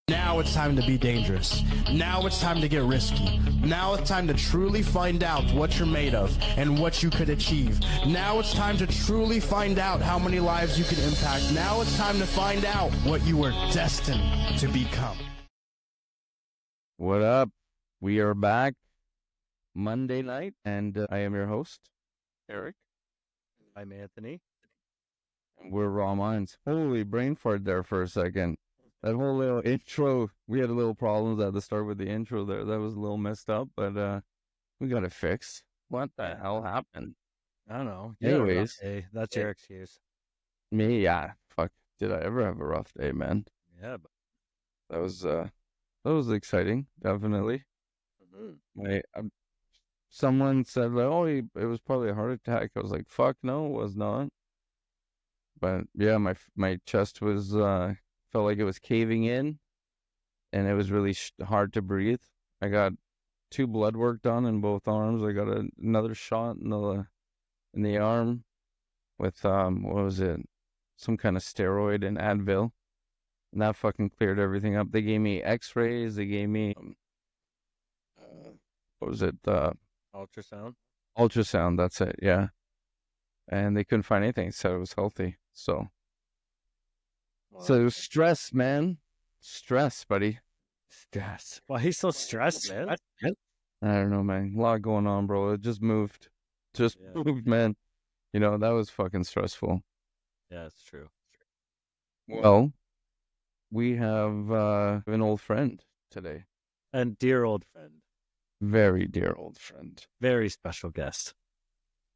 Now it's time to be dangerous. Now it's time to get risky. Now it's time to truly find out what you're made of and what you could achieve. Now it's time to truly find out how many lives you can impact. Now it's time to find out what you were destined to become. What up? We are back Monday night, and I am your host, Eric. I'm Anthony. We're Raw Minds. Holy brain fart there for a second. That whole little intro, we had a little problems at the start with the intro there. That was a little messed up, but we got it fixed. What the hell happened? I don't know. Anyways, That's your excuse. me, yeah. Fuck. Did I ever have a rough day, man? Yeah. That was exciting, definitely. Someone said, like, oh, it was probably a heart attack. I was like, fuck no, it was not. But yeah, my chest was felt like it was caving in, and it was really hard to breathe. I got 2 blood work done in both arms. I got another shot in the arm with what was it? Some kind of steroid and Advil, and that fucking cleared everything up. They gave me X-rays. They gave me what was it? Ultrasound. Ultrasound. That's it. Yeah, and they couldn't find anything. Said it was healthy. So. So stress, man. Stress, buddy. Stress. Why he's so stressed, man? I don't know, man. A lot going on, bro. It just moved. Moved, man. You know, that was fucking stressful. Yeah, it's true. Well, we have an old friend today. And dear old friend. Very dear old friend. Very special guest.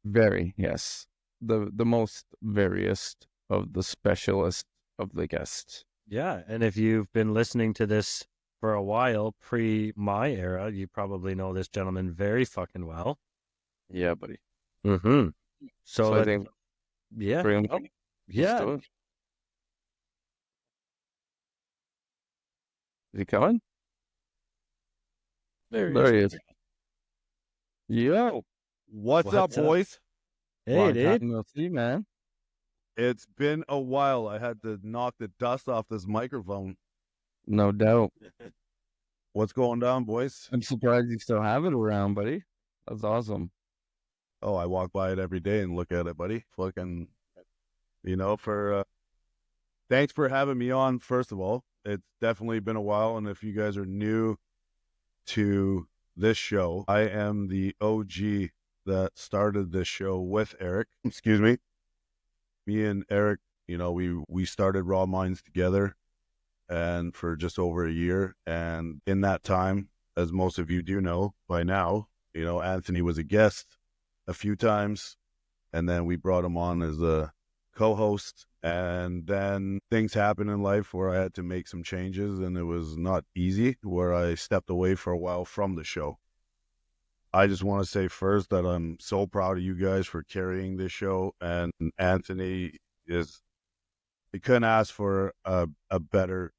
Very, yes. The most veriest of the specialists of the guests. Yeah, and if you've been listening to this for a while, pre my era, you probably know this gentleman very fucking well. Yeah, buddy. Mm-hmm. So I think, yeah. bring him up. Yeah. Is he coming? There he is. Yo. What's up, boys? Hey, Long dude. time no see, man. It's been a while. I had to knock the dust off this microphone. No doubt. What's going down, boys? I'm surprised you still have it around, buddy. That's awesome. Oh, I walk by it every day and look at it, buddy. Fucking, thanks for having me on, first of all. It's definitely been a while, and if you guys are new to this show, I am the OG that started this show with Eric. Excuse me. Me and Eric, we started Raw Minds together and for just over a year. And in that time, as most of you do know by now, Anthony was a guest a few times, and then we brought him on as a co-host. And then things happened in life where I had to make some changes, and it was not easy, where I stepped away for a while from the show. I just want to say first that I'm so proud of you guys for carrying this show, and Anthony you couldn't ask for a better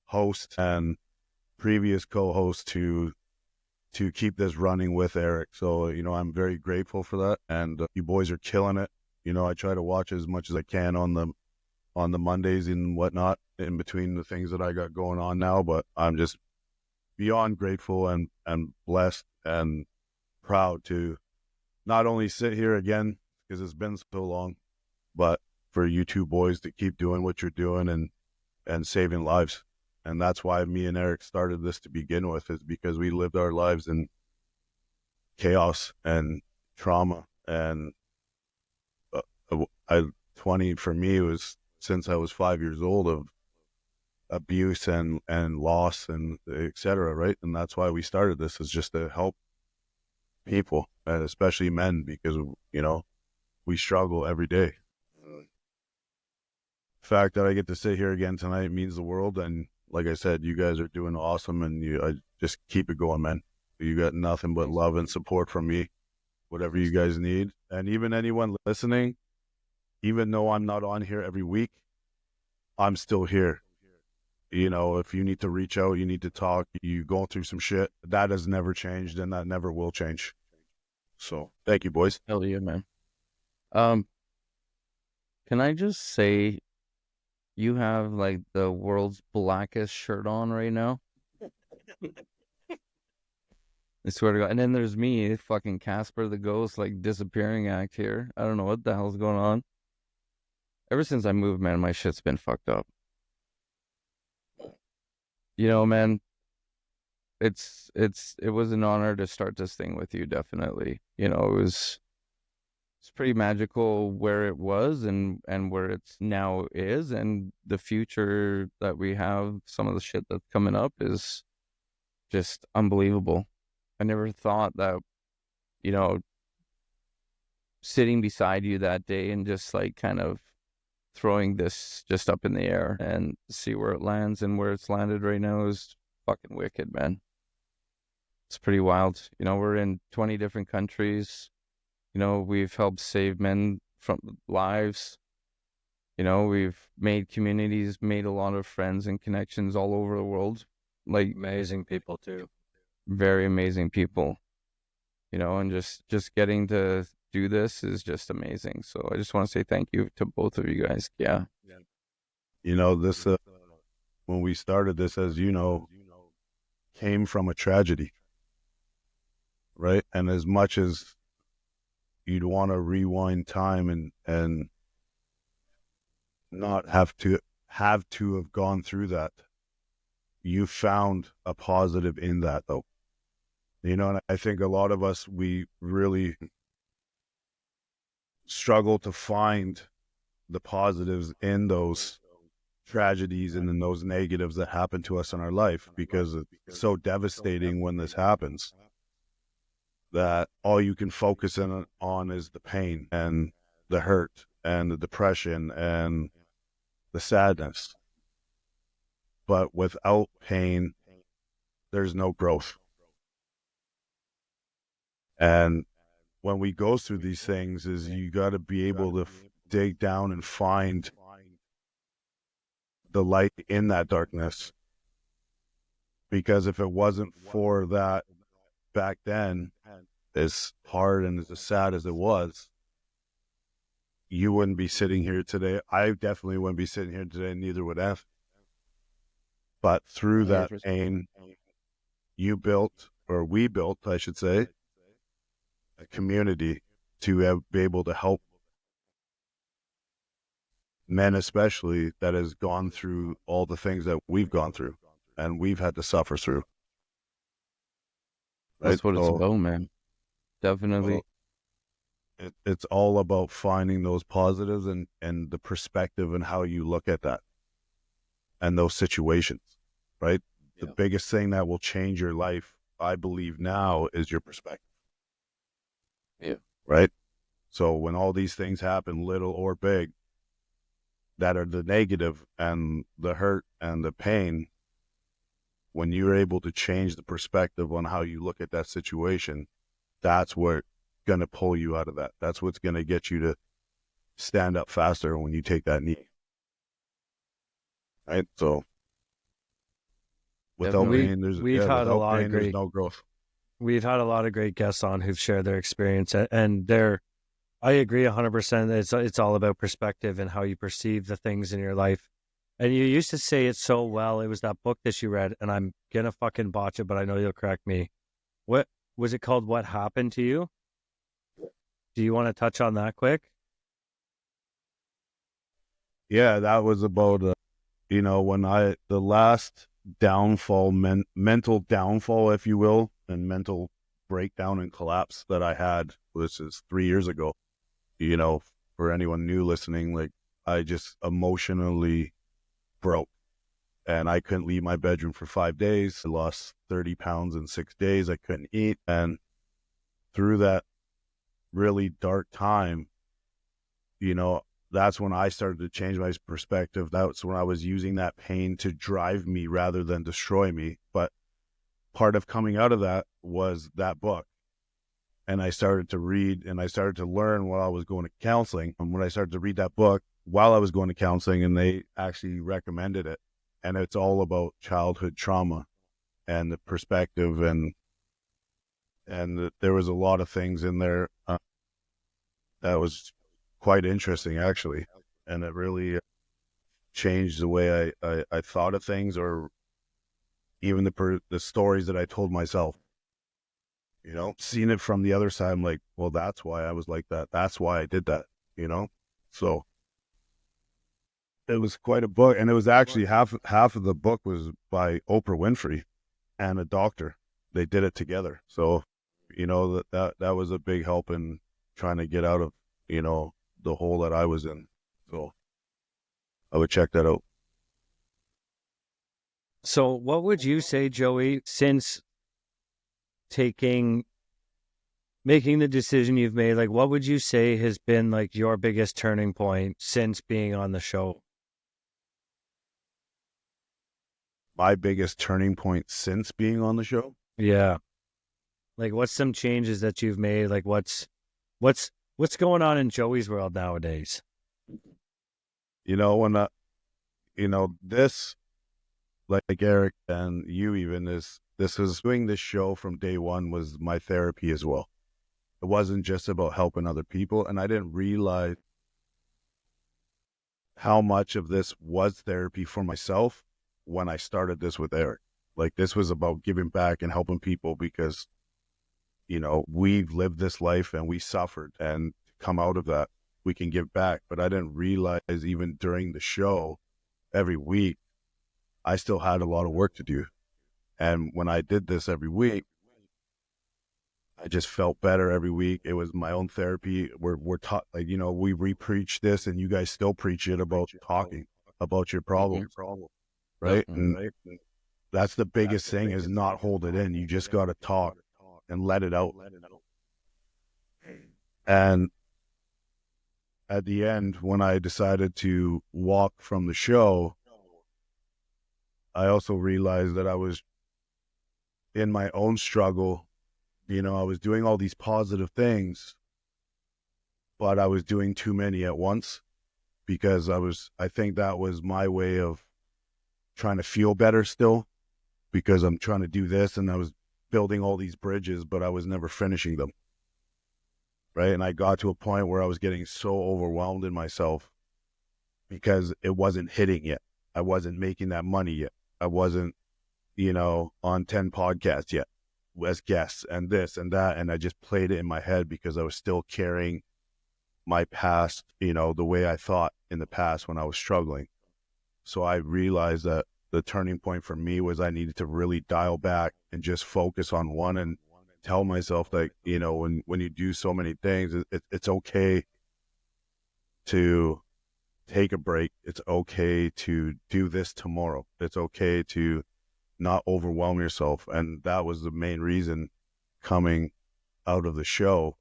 host and previous co-host to keep this running with Eric. So, I'm very grateful for that, and you boys are killing it. I try to watch as much as I can on the Mondays and whatnot in between the things that I got going on now, but I'm just beyond grateful and blessed and proud to not only sit here again because it's been so long, but for you two boys to keep doing what you're doing and saving lives. And that's why me and Eric started this to begin with, is because we lived our lives in chaos and trauma. And 20 for me was since I was 5 years old of abuse and loss and etc. Right. And that's why we started this, is just to help people, and especially men, because we struggle every day. The fact that I get to sit here again tonight means the world, and like I said, you guys are doing awesome, and I just keep it going, man. You got nothing but love and support from me, whatever you guys need. And even anyone listening, even though I'm not on here every week, I'm still here. If you need to reach out, you need to talk, you going through some shit, that has never changed, and that never will change. So thank you, boys. Hell yeah, man. Can I just say You have like the world's blackest shirt on right now. I swear to God. And then there's me, fucking Casper the Ghost, like disappearing act here. I don't know what the hell's going on. Ever since I moved, man, my shit's been fucked up. You know, man, it was an honor to start this thing with you, definitely. You know, it's pretty magical where it was and where it's now is, and the future that we have, some of the shit that's coming up is just unbelievable. I never thought that, you know, sitting beside you that day and just like kind of throwing this just up in the air and see where it lands, and where it's landed right now is fucking wicked, man. It's pretty wild. You know, we're in 20 different countries. You know, we've helped save men from lives. You know, we've made communities, made a lot of friends and connections all over the world. Like, Amazing people too. very amazing people. You know, and just getting to do this is just amazing. So I just want to say thank you to both of you guys. Yeah. You know, this when we started this, as you know, came from a tragedy, right? And as much as you'd want to rewind time and not have to have gone through that, you found a positive in that, though. You know, and I think a lot of us, we really struggle to find the positives in those tragedies and in those negatives that happen to us in our life, because it's so devastating when this happens that all you can focus on is the pain and the hurt and the depression and the sadness. But without pain, there's no growth. And when we go through these things, is you got to be able to dig down and find the light in that darkness. Because if it wasn't for that back then, as hard and as sad as it was, you wouldn't be sitting here today. I definitely wouldn't be sitting here today, neither would F. But through that 100%. pain, you built, or we built, I should say, a community to be able to help men, especially, that has gone through all the things that we've gone through and we've had to suffer through. Right? That's what it's about, man. Definitely. It's all about finding those positives and the perspective and how you look at that and those situations, right? The biggest thing that will change your life, I believe now, is your perspective. Yeah. Right? So when all these things happen, little or big, that are the negative and the hurt and the pain, when you're able to change the perspective on how you look at that situation, that's what's going to pull you out of that. That's what's going to get you to stand up faster when you take that knee. Right? So without Definitely. pain, had a lot of there's great, no growth. we've had a lot of great guests on who've shared their experience, and I agree 100%. It's all about perspective and how you perceive the things in your life. And you used to say it so well. It was that book that you read, and I'm gonna fucking botch it, but I know you'll correct me. What was it called? What Happened to You? Do you want to touch on that quick? Yeah, that was about, when the last downfall, mental downfall, if you will, and mental breakdown and collapse that I had, this is 3 years ago. You know, for anyone new listening, like, I just emotionally broke and I couldn't leave my bedroom for 5 days. I lost 30 pounds in 6 days. I couldn't eat. And through that really dark time, that's when I started to change my perspective. That's when I was using that pain to drive me rather than destroy me. But part of coming out of that was that book. And I started to read and I started to learn while I was going to counseling. And when I started to read that book while I was going to counseling, and they actually recommended it, and it's all about childhood trauma and the perspective, and there was a lot of things in there that was quite interesting, actually. And it really changed the way I thought of things, or even the stories that I told myself. You know, seeing it from the other side, I'm like, well, that's why I was like that. That's why I did that, you know? So it was quite a book. And it was actually half of the book was by Oprah Winfrey and a doctor. They did it together. So, you know, that was a big help in trying to get out of, you know, the hole that I was in. So I would check that out. So what would you say, Joey, since making the decision you've made, like what would you say has been like your biggest turning point since being on the show? My biggest turning point since being on the show? Yeah. Like what's some changes that you've made? Like what's going on in Joey's world nowadays? You know, when you know, this, like Eric and you even, this is doing this show from day one was my therapy as well. It wasn't just about helping other people. And I didn't realize how much of this was therapy for myself when I started this with Eric. Like, this was about giving back and helping people because, you know, we've lived this life and we suffered, and to come out of that, we can give back. But I didn't realize even during the show, every week, I still had a lot of work to do. And when I did this every week, I just felt better every week. It was my own therapy. We're taught, like, you know, we re-preach this, and you guys still preach it about talking about your problems, right? And that's the biggest thing, is not hold it in. You just got to talk and let it out. And at the end, when I decided to walk from the show, I also realized that I was in my own struggle. You know, I was doing all these positive things, but I was doing too many at once, because I think that was my way of trying to feel better still, because I'm trying to do this, and I was building all these bridges, but I was never finishing them. Right. And I got to a point where I was getting so overwhelmed in myself because it wasn't hitting yet. I wasn't making that money yet. I wasn't, you know, on 10 podcasts yet as guests and this and that. And I just played it in my head because I was still carrying my past, you know, the way I thought in the past when I was struggling. So I realized that the turning point for me was I needed to really dial back and just focus on one, and tell myself, like, you know, when you do so many things, it's okay to take a break. It's okay to do this tomorrow. It's okay to not overwhelm yourself. And that was the main reason coming out of the show,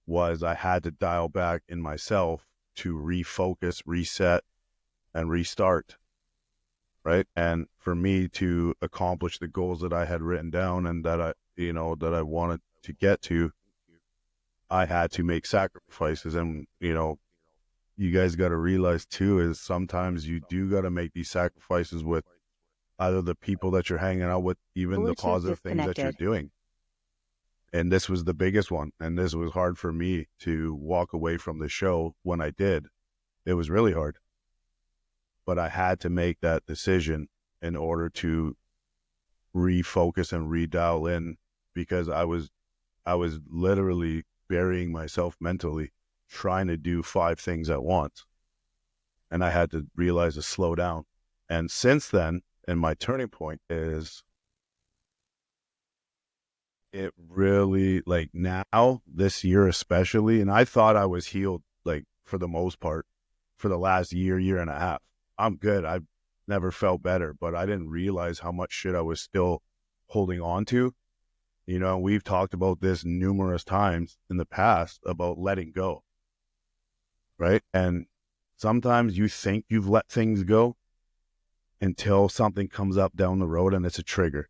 was I had to dial back in myself to refocus, reset, and restart. Right. And for me to accomplish the goals that I had written down and that I wanted to get to, I had to make sacrifices. And, you know, you guys got to realize too, is sometimes you do got to make these sacrifices with either the people that you're hanging out with, even the positive things that you're doing. And this was the biggest one. And this was hard for me to walk away from the show. When I did, it was really hard. But I had to make that decision in order to refocus and redial in, because I was literally burying myself mentally, trying to do 5 things at once. And I had to realize to slow down. And since then, and my turning point is, it really, like, now, this year especially, and I thought I was healed, like, for the most part, for the last year and a half. I'm good. I've never felt better, but I didn't realize how much shit I was still holding on to. You know, we've talked about this numerous times in the past about letting go, right? And sometimes you think you've let things go until something comes up down the road and it's a trigger.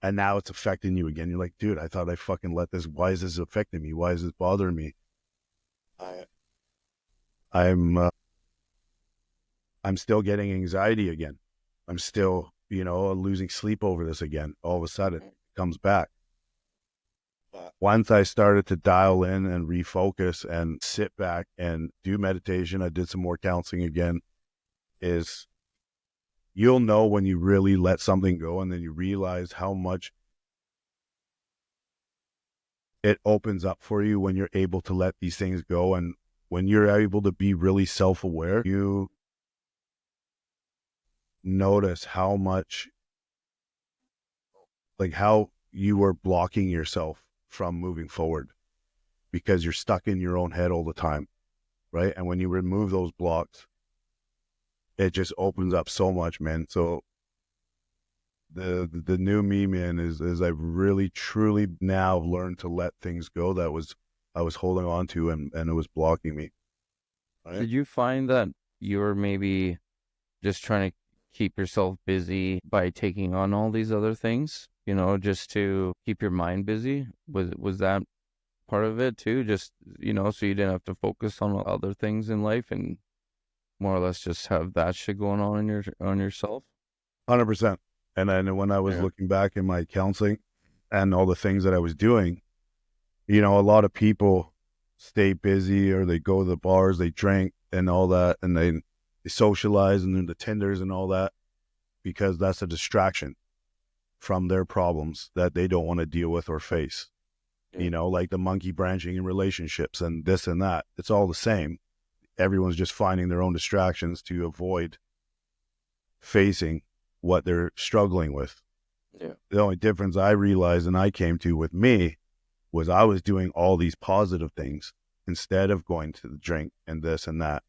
And now it's affecting you again. You're like, dude, I thought I fucking let this. Why is this affecting me? Why is this bothering me? I'm still getting anxiety again. I'm still, you know, losing sleep over this again. All of a sudden it comes back. Once I started to dial in and refocus and sit back and do meditation, I did some more counseling again. is you'll know when you really let something go, and then you realize how much it opens up for you when you're able to let these things go. And when you're able to be really self-aware, you notice how much, like how you were blocking yourself from moving forward because you're stuck in your own head all the time, right? And when you remove those blocks, it just opens up so much, man. So the new me, man, is I've really truly now learned to let things go that I was holding on to, and it was blocking me. Right? Did you find that you were maybe just trying to keep yourself busy by taking on all these other things, you know, just to keep your mind busy? Was that part of it too? Just, you know, so you didn't have to focus on other things in life and more or less just have that shit going on in on yourself? 100%. And then when I was looking back in my counseling and all the things that I was doing, you know, a lot of people stay busy, or they go to the bars, they drink and all that, and they socialize and then the Tinders and all that, because that's a distraction from their problems that they don't want to deal with or face. You know, like the monkey branching in relationships and this and that. It's all the same. Everyone's just finding their own distractions to avoid facing what they're struggling with. Yeah. The only difference I realized and I came to with me was I was doing all these positive things instead of going to the drink and this and that.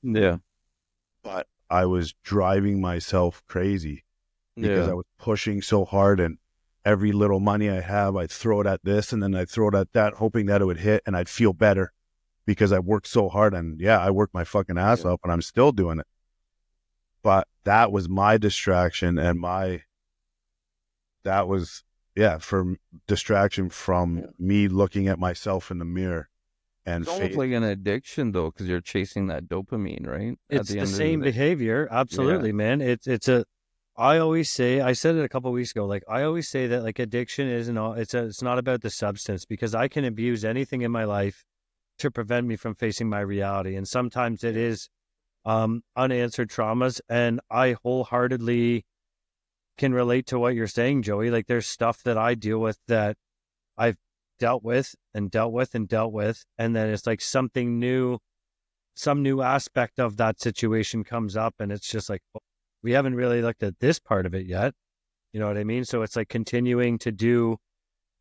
Yeah. But I was driving myself crazy because I was pushing so hard, and every little money I have, I'd throw it at this and then I'd throw it at that, hoping that it would hit and I'd feel better because I worked so hard. And yeah, I worked my fucking ass up and I'm still doing it. But that was my distraction, and that was, for distraction from me looking at myself in the mirror. And it's almost like an addiction though, because you're chasing that dopamine, right? It's the same behavior. Absolutely, man. I always say, I said it a couple of weeks ago, like I always say that like addiction isn't all, it's not about the substance, because I can abuse anything in my life to prevent me from facing my reality. And sometimes it is unanswered traumas. And I wholeheartedly can relate to what you're saying, Joey. Like there's stuff that I deal with that I've dealt with and dealt with and dealt with. And then it's like something new, some new aspect of that situation comes up, and it's just like, we haven't really looked at this part of it yet. You know what I mean? So it's like continuing to do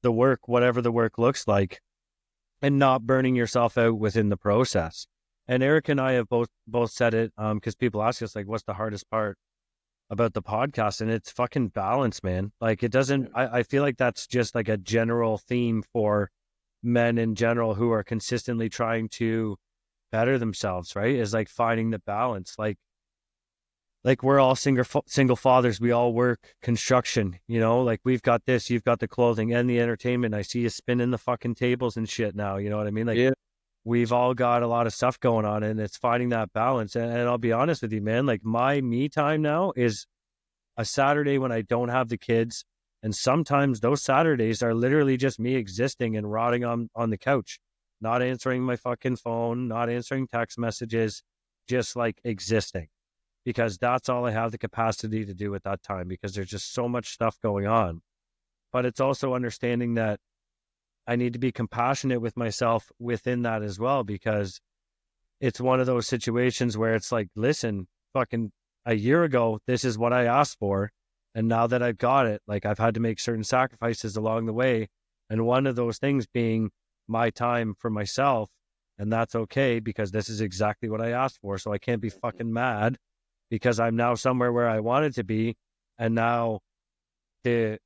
the work, whatever the work looks like, and not burning yourself out within the process. And Eric and I have both said it, because people ask us like, what's the hardest part about the podcast? And it's fucking balance, man. Like it doesn't, I feel like that's just like a general theme for men in general who are consistently trying to better themselves, right? Is like finding the balance. Like we're all single fathers. We all work construction, you know, like we've got this, you've got the clothing and the entertainment. I see you spinning the fucking tables and shit now. You know what I mean? Like we've all got a lot of stuff going on, and it's finding that balance. And I'll be honest with you, man, like my me time now is a Saturday when I don't have the kids. And sometimes those Saturdays are literally just me existing and rotting on the couch, not answering my fucking phone, not answering text messages, just like existing. Because that's all I have the capacity to do at that time, because there's just so much stuff going on. But it's also understanding that I need to be compassionate with myself within that as well, because it's one of those situations where it's like, listen, fucking a year ago, this is what I asked for. And now that I've got it, like I've had to make certain sacrifices along the way. And one of those things being my time for myself. And that's okay, because this is exactly what I asked for. So I can't be fucking mad, because I'm now somewhere where I wanted to be. And now the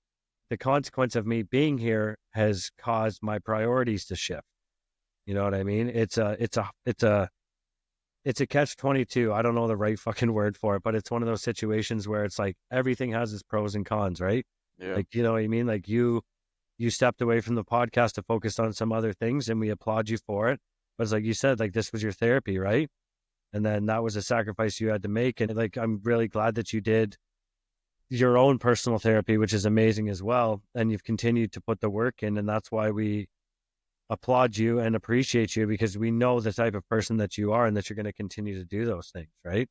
consequence of me being here has caused my priorities to shift. You know what I mean? It's a catch-22. I don't know the right fucking word for it, but it's one of those situations where it's like everything has its pros and cons, right? Yeah. Like, you know what I mean? Like you stepped away from the podcast to focus on some other things, and we applaud you for it. But it's like you said, like this was your therapy, right? And then that was a sacrifice you had to make. And like, I'm really glad that you did your own personal therapy, which is amazing as well. And you've continued to put the work in. And that's why we applaud you and appreciate you, because we know the type of person that you are and that you're going to continue to do those things, right?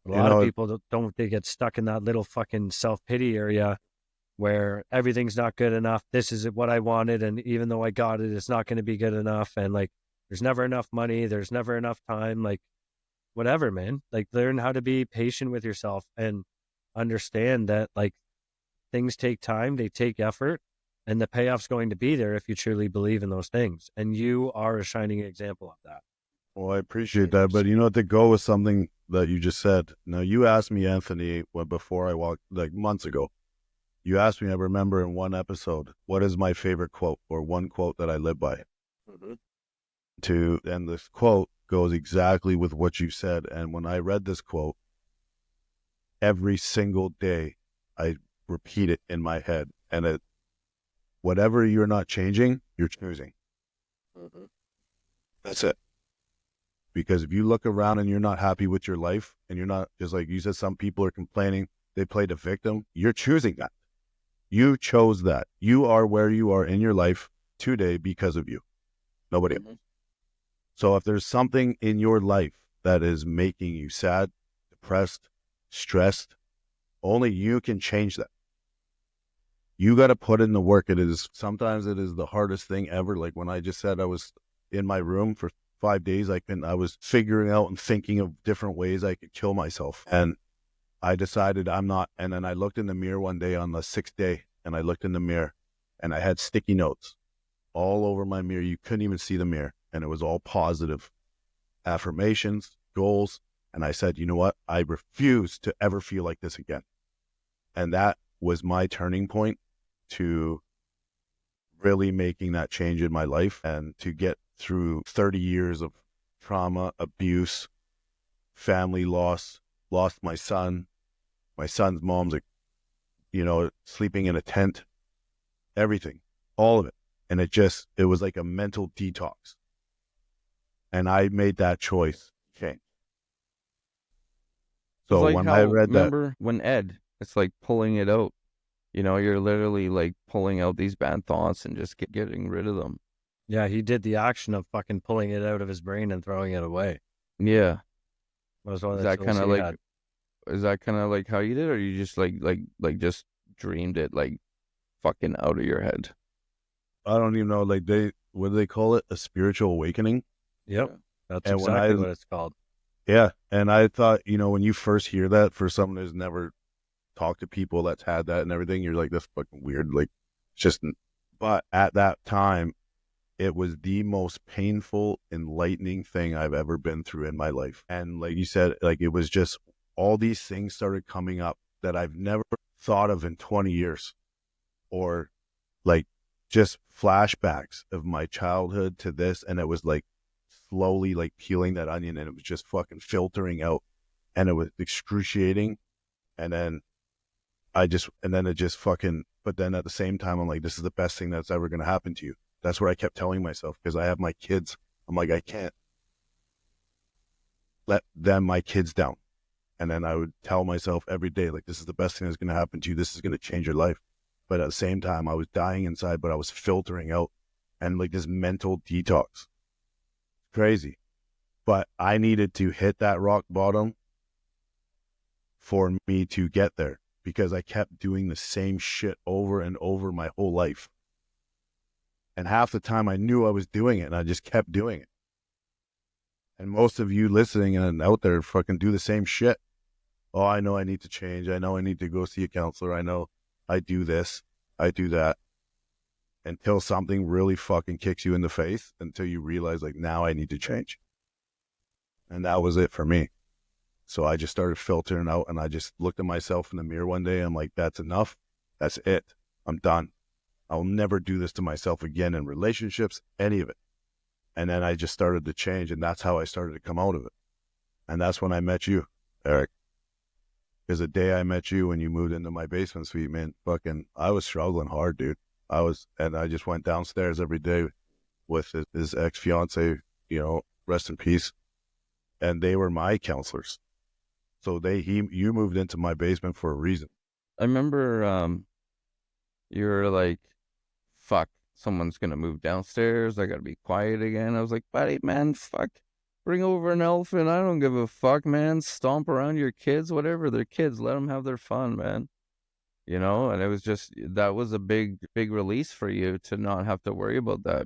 A lot of people don't they get stuck in that little fucking self-pity area where everything's not good enough. This is what I wanted. And even though I got it, it's not going to be good enough. And like, there's never enough money. There's never enough time. Like, whatever, man. Like, learn how to be patient with yourself and understand that like things take time, they take effort, and the payoff's going to be there if you truly believe in those things. And you are a shining example of that. Well, I appreciate that. But you know what, to go with something that you just said. Now, you asked me, Anthony, before I walked, like months ago, you asked me, I remember in one episode, what is my favorite quote or one quote that I live by? And this quote goes exactly with what you said. And when I read this quote, every single day, I repeat it in my head. And whatever you're not changing, you're choosing. That's it. Because if you look around and you're not happy with your life, and you're not, just like you said, some people are complaining, they play the victim, you're choosing that. You chose that. You are where you are in your life today because of you. Nobody else. So if there's something in your life that is making you sad, depressed, stressed, only you can change that. You got to put in the work. Sometimes it is the hardest thing ever. Like when I just said I was in my room for 5 days, I was figuring out and thinking of different ways I could kill myself. And I decided I'm not. And then I looked in the mirror one day on the 6th day, and I looked in the mirror and I had sticky notes all over my mirror. You couldn't even see the mirror. And it was all positive affirmations, goals. And I said, you know what? I refuse to ever feel like this again. And that was my turning point to really making that change in my life, and to get through 30 years of trauma, abuse, family loss, lost my son. My son's mom's, sleeping in a tent, everything, all of it. And it was like a mental detox. And I made that choice. Okay. So like when I read that, remember when Ed, it's like pulling it out. You're literally like pulling out these bad thoughts and just getting rid of them. Yeah, he did the action of fucking pulling it out of his brain and throwing it away. Yeah. Was one of Is the that tools kind of he like, had. is that kind of like how you did, or you just like just dreamed it like fucking out of your head? I don't even know, like what do they call it? A spiritual awakening? Yep. Yeah. That's And exactly what it's called. Yeah. And I thought, when you first hear that, for someone who's never talked to people that's had that and everything, you're like, that's fucking weird. Like, but at that time, it was the most painful, enlightening thing I've ever been through in my life. And like you said, like, it was just all these things started coming up that I've never thought of in 20 years, or like just flashbacks of my childhood to this. And it was like slowly like peeling that onion, and it was just fucking filtering out, and it was excruciating. And then it just fucking, but then at the same time, I'm like, this is the best thing that's ever going to happen to you. That's what I kept telling myself, because I have my kids. I'm like, I can't let my kids down. And then I would tell myself every day, like, this is the best thing that's going to happen to you. This is going to change your life. But at the same time, I was dying inside, but I was filtering out, and like this mental detox. Crazy. But I needed to hit that rock bottom for me to get there, because I kept doing the same shit over and over my whole life. And half the time I knew I was doing it, and I just kept doing it. And most of you listening and out there fucking do the same shit. Oh, I know I need to change. I know I need to go see a counselor. I know I do this, I do that. Until something really fucking kicks you in the face, until you realize, like, now I need to change. And that was it for me. So I just started filtering out, and I just looked at myself in the mirror one day. I'm like, that's enough. That's it. I'm done. I'll never do this to myself again in relationships, any of it. And then I just started to change, and that's how I started to come out of it. And that's when I met you, Eric. Because the day I met you, when you moved into my basement suite, man, I was struggling hard, dude. And I just went downstairs every day with his ex-fiance, rest in peace. And they were my counselors. So you moved into my basement for a reason. I remember you were like, fuck, someone's gonna move downstairs. I gotta be quiet again. I was like, buddy, man, fuck. Bring over an elephant. I don't give a fuck, man. Stomp around your kids, whatever. They're kids. Let them have their fun, man. You know, and it was just, that was a big release for you to not have to worry about that.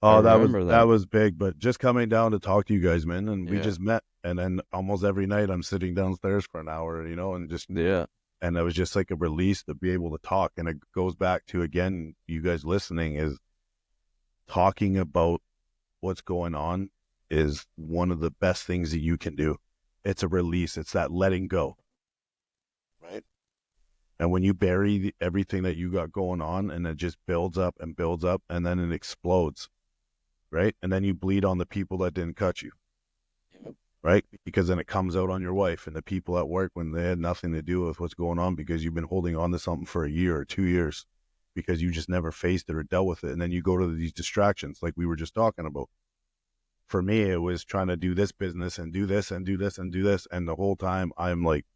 Oh, I that was remember that that. was big. But just coming down to talk to you guys, man, and we Yeah. just met, and then almost every night I'm sitting downstairs for an hour, you know, and just Yeah. and it was just like a release to be able to talk. And it goes back to, again, you guys listening, is talking about what's going on is one of the best things that you can do. It's a release. It's that letting go, right? And when you bury everything that you got going on, and it just builds up and builds up, and then it explodes, right? And then you bleed on the people that didn't cut you, right? Because then it comes out on your wife and the people at work when they had nothing to do with what's going on, because you've been holding on to something for a year or 2 years because you just never faced it or dealt with it. And then you go to these distractions like we were just talking about. For me, it was trying to do this business and do this and do this and do this. And the whole time I'm like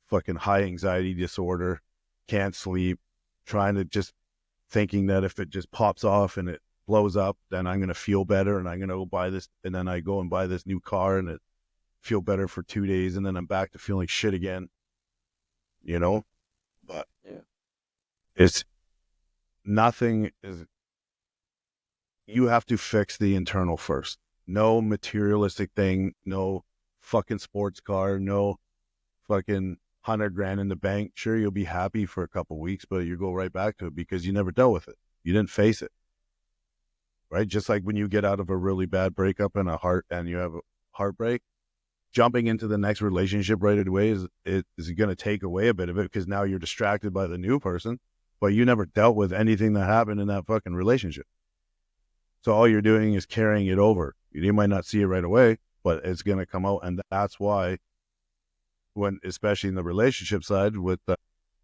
fucking high anxiety disorder, can't sleep, trying to just thinking that if it just pops off and it blows up, then I'm going to feel better and I'm going to go buy this. And then I go and buy this new car and it feel better for 2 days. And then I'm back to feeling shit again, you know, but Yeah. it's nothing is, you have to fix the internal first. No materialistic thing, no fucking sports car, no fucking 100 grand in the bank. Sure, you'll be happy for a couple of weeks, but you go right back to it because you never dealt with it. You didn't face it, right? Just like when you get out of a really bad breakup and you have a heartbreak, jumping into the next relationship right away is going to take away a bit of it, because now you're distracted by the new person, but you never dealt with anything that happened in that fucking relationship. So all you're doing is carrying it over. You might not see it right away, but it's going to come out. And that's why, when, especially in the relationship side with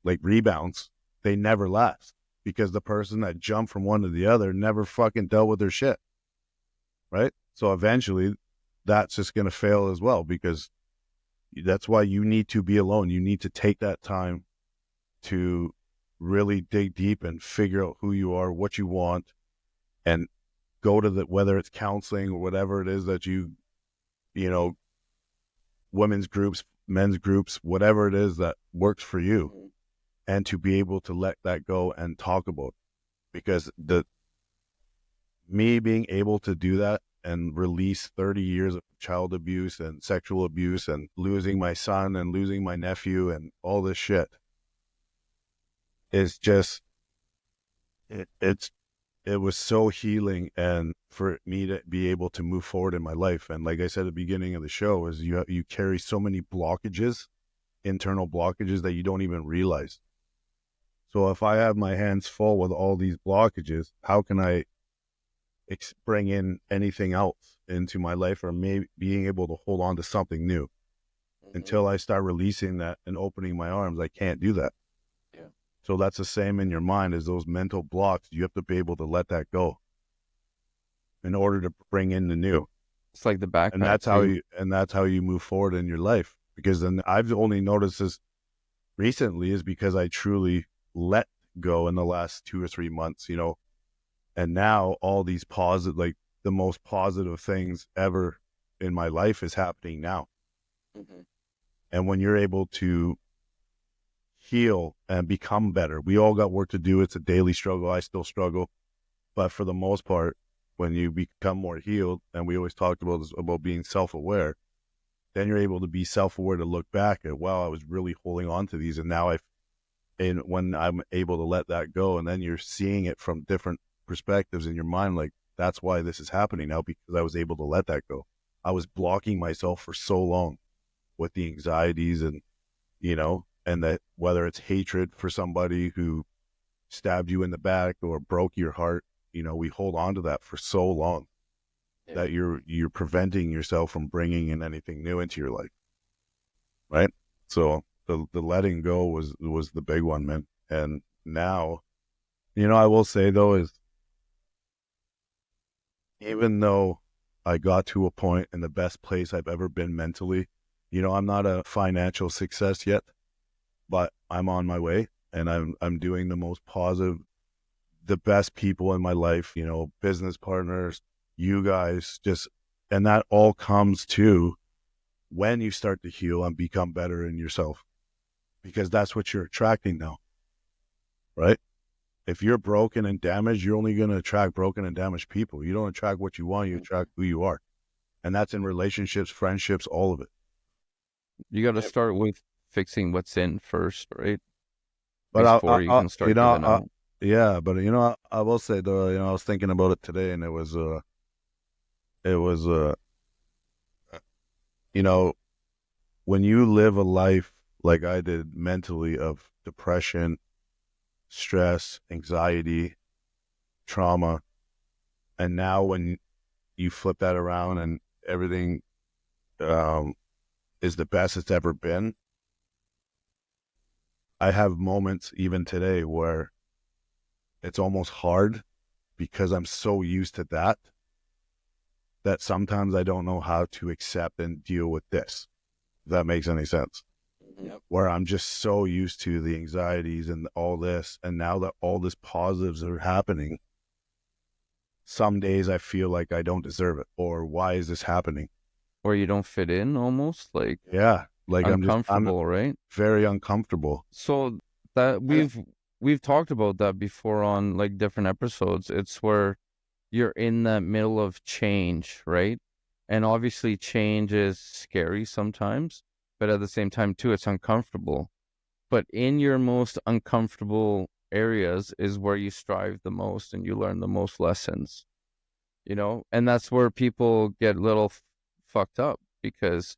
like rebounds, they never last, because the person that jumped from one to the other never fucking dealt with their shit, right? So eventually that's just going to fail as well, because that's why you need to be alone. You need to take that time to really dig deep and figure out who you are, what you want, and go to whether it's counseling or whatever it is that you know, women's groups, men's groups, whatever it is that works for you, and to be able to let that go and talk about it. Because me being able to do that and release 30 years of child abuse and sexual abuse and losing my son and losing my nephew and all this shit is just, it was so healing, and for me to be able to move forward in my life. And like I said at the beginning of the show, is you carry so many blockages, internal blockages, that you don't even realize. So if I have my hands full with all these blockages, how can I bring in anything else into my life, or maybe being able to hold on to something new? Until I start releasing that and opening my arms, I can't do that. Yeah. So that's the same in your mind as those mental blocks. You have to be able to let that go in order to bring in the new. It's like the backpack. And that's how you move forward in your life. Because then I've only noticed this recently, is because I truly let go in the last 2 or 3 months, you know, and now all these positive, like the most positive things ever in my life is happening now. And when you're able to heal and become better, we all got work to do. It's a daily struggle. I still struggle, but for the most part, when you become more healed, and we always talked about this, about being self-aware, then you're able to be self-aware to look back at, wow, I was really holding on to these, and now and when I'm able to let that go, and then you're seeing it from different perspectives in your mind, like, that's why this is happening now, because I was able to let that go. I was blocking myself for so long with the anxieties, and, you know, and that whether it's hatred for somebody who stabbed you in the back or broke your heart, you know, we hold on to that for so long that you're preventing yourself from bringing in anything new into your life, right? So the letting go was the big one, man. And now, you know, I will say though, is even though I got to a point in the best place I've ever been mentally, you know, I'm not a financial success yet, but I'm on my way, and I'm doing the most positive, the best people in my life, you know, business partners, you guys, just And that all comes to when you start to heal and become better in yourself, because that's what you're attracting now, right? If you're broken and damaged, you're only going to attract broken and damaged people. You don't attract what you want, you attract who you are. And that's in relationships, friendships, all of it. You got to start with fixing what's in first, right? But Before you can start giving out. yeah, but I will say though, I was thinking about it today, and it was when you live a life like I did mentally of depression, stress, anxiety, trauma, and now when you flip that around and everything is the best it's ever been, I have moments even today where it's almost hard because I'm so used to that sometimes I don't know how to accept and deal with this. If that makes any sense. Yep. Where I'm just so used to the anxieties and all this, and now that all this positives are happening, some days I feel like I don't deserve it, or why is this happening? Or you don't fit in, almost like like uncomfortable, I'm right? very uncomfortable. So that we've talked about that before on like different episodes. It's where you're in that middle of change, right? And obviously change is scary sometimes, but at the same time too, it's uncomfortable. But in your most uncomfortable areas is where you strive the most and you learn the most lessons, and that's where people get a little fucked up because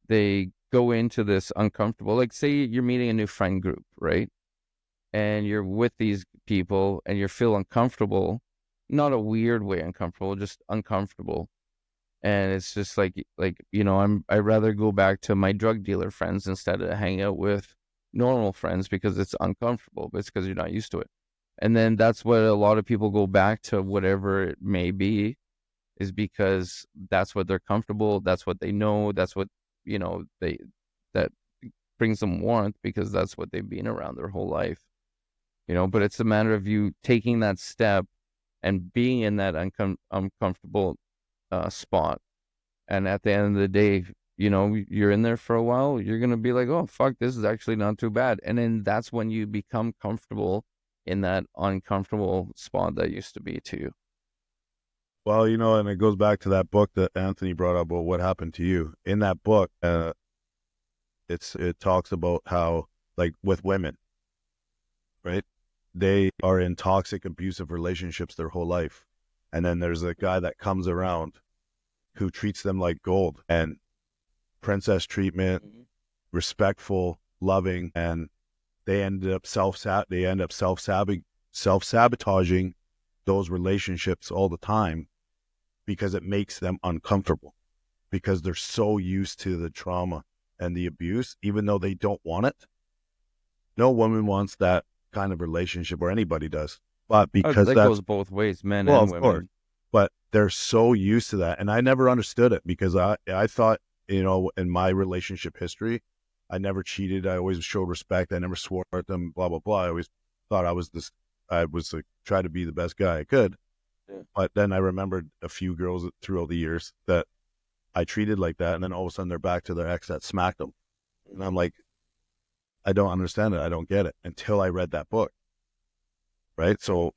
they go into this uncomfortable, like say you're meeting a new friend group, right? And you're with these people and you feel uncomfortable, not a weird way uncomfortable, just uncomfortable. And it's just I'd rather go back to my drug dealer friends instead of hang out with normal friends because it's uncomfortable, but it's because you're not used to it. And then that's what a lot of people go back to, whatever it may be, is because that's what they're comfortable. That's what they know. That's what, that brings them warmth because that's what they've been around their whole life, but it's a matter of you taking that step and being in that uncomfortable spot. And at the end of the day, you're in there for a while, you're going to be like, oh, fuck, this is actually not too bad. And then that's when you become comfortable in that uncomfortable spot that used to be to you. Well, and it goes back to that book that Anthony brought up about what happened to you. In that book, it talks about how, like with women, right? They are in toxic, abusive relationships their whole life. And then there's a guy that comes around who treats them like gold and princess treatment, respectful, loving, and they end up self-sabotaging those relationships all the time because it makes them uncomfortable, because they're so used to the trauma and the abuse, even though they don't want it. No woman wants that kind of relationship, or anybody does. But because that goes both ways, men and women. Course. But they're so used to that. And I never understood it because I thought, in my relationship history, I never cheated. I always showed respect. I never swore at them, blah, blah, blah. I always thought I was try to be the best guy I could. Yeah. But then I remembered a few girls throughout the years that I treated like that. And then all of a sudden they're back to their ex that smacked them. And I'm like, I don't understand it. I don't get it until I read that book. Right. So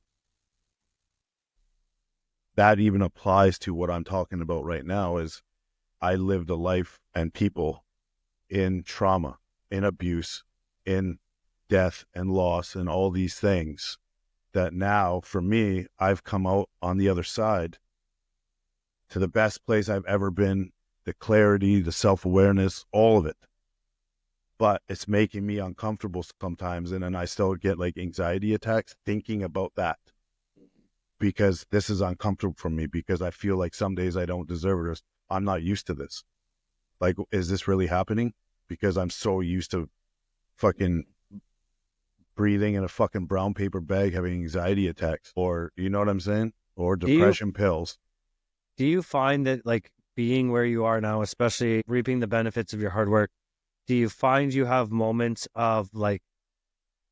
that even applies to what I'm talking about right now is I lived a life and people in trauma, in abuse, in death and loss and all these things that now for me, I've come out on the other side to the best place I've ever been, the clarity, the self-awareness, all of it. But it's making me uncomfortable sometimes. And then I still get like anxiety attacks thinking about that because this is uncomfortable for me because I feel like some days I don't deserve it. I'm not used to this. Like, is this really happening? Because I'm so used to fucking breathing in a fucking brown paper bag, having anxiety attacks, or you know what I'm saying? Or depression pills. Do you find that like being where you are now, especially reaping the benefits of your hard work, do you find you have moments of like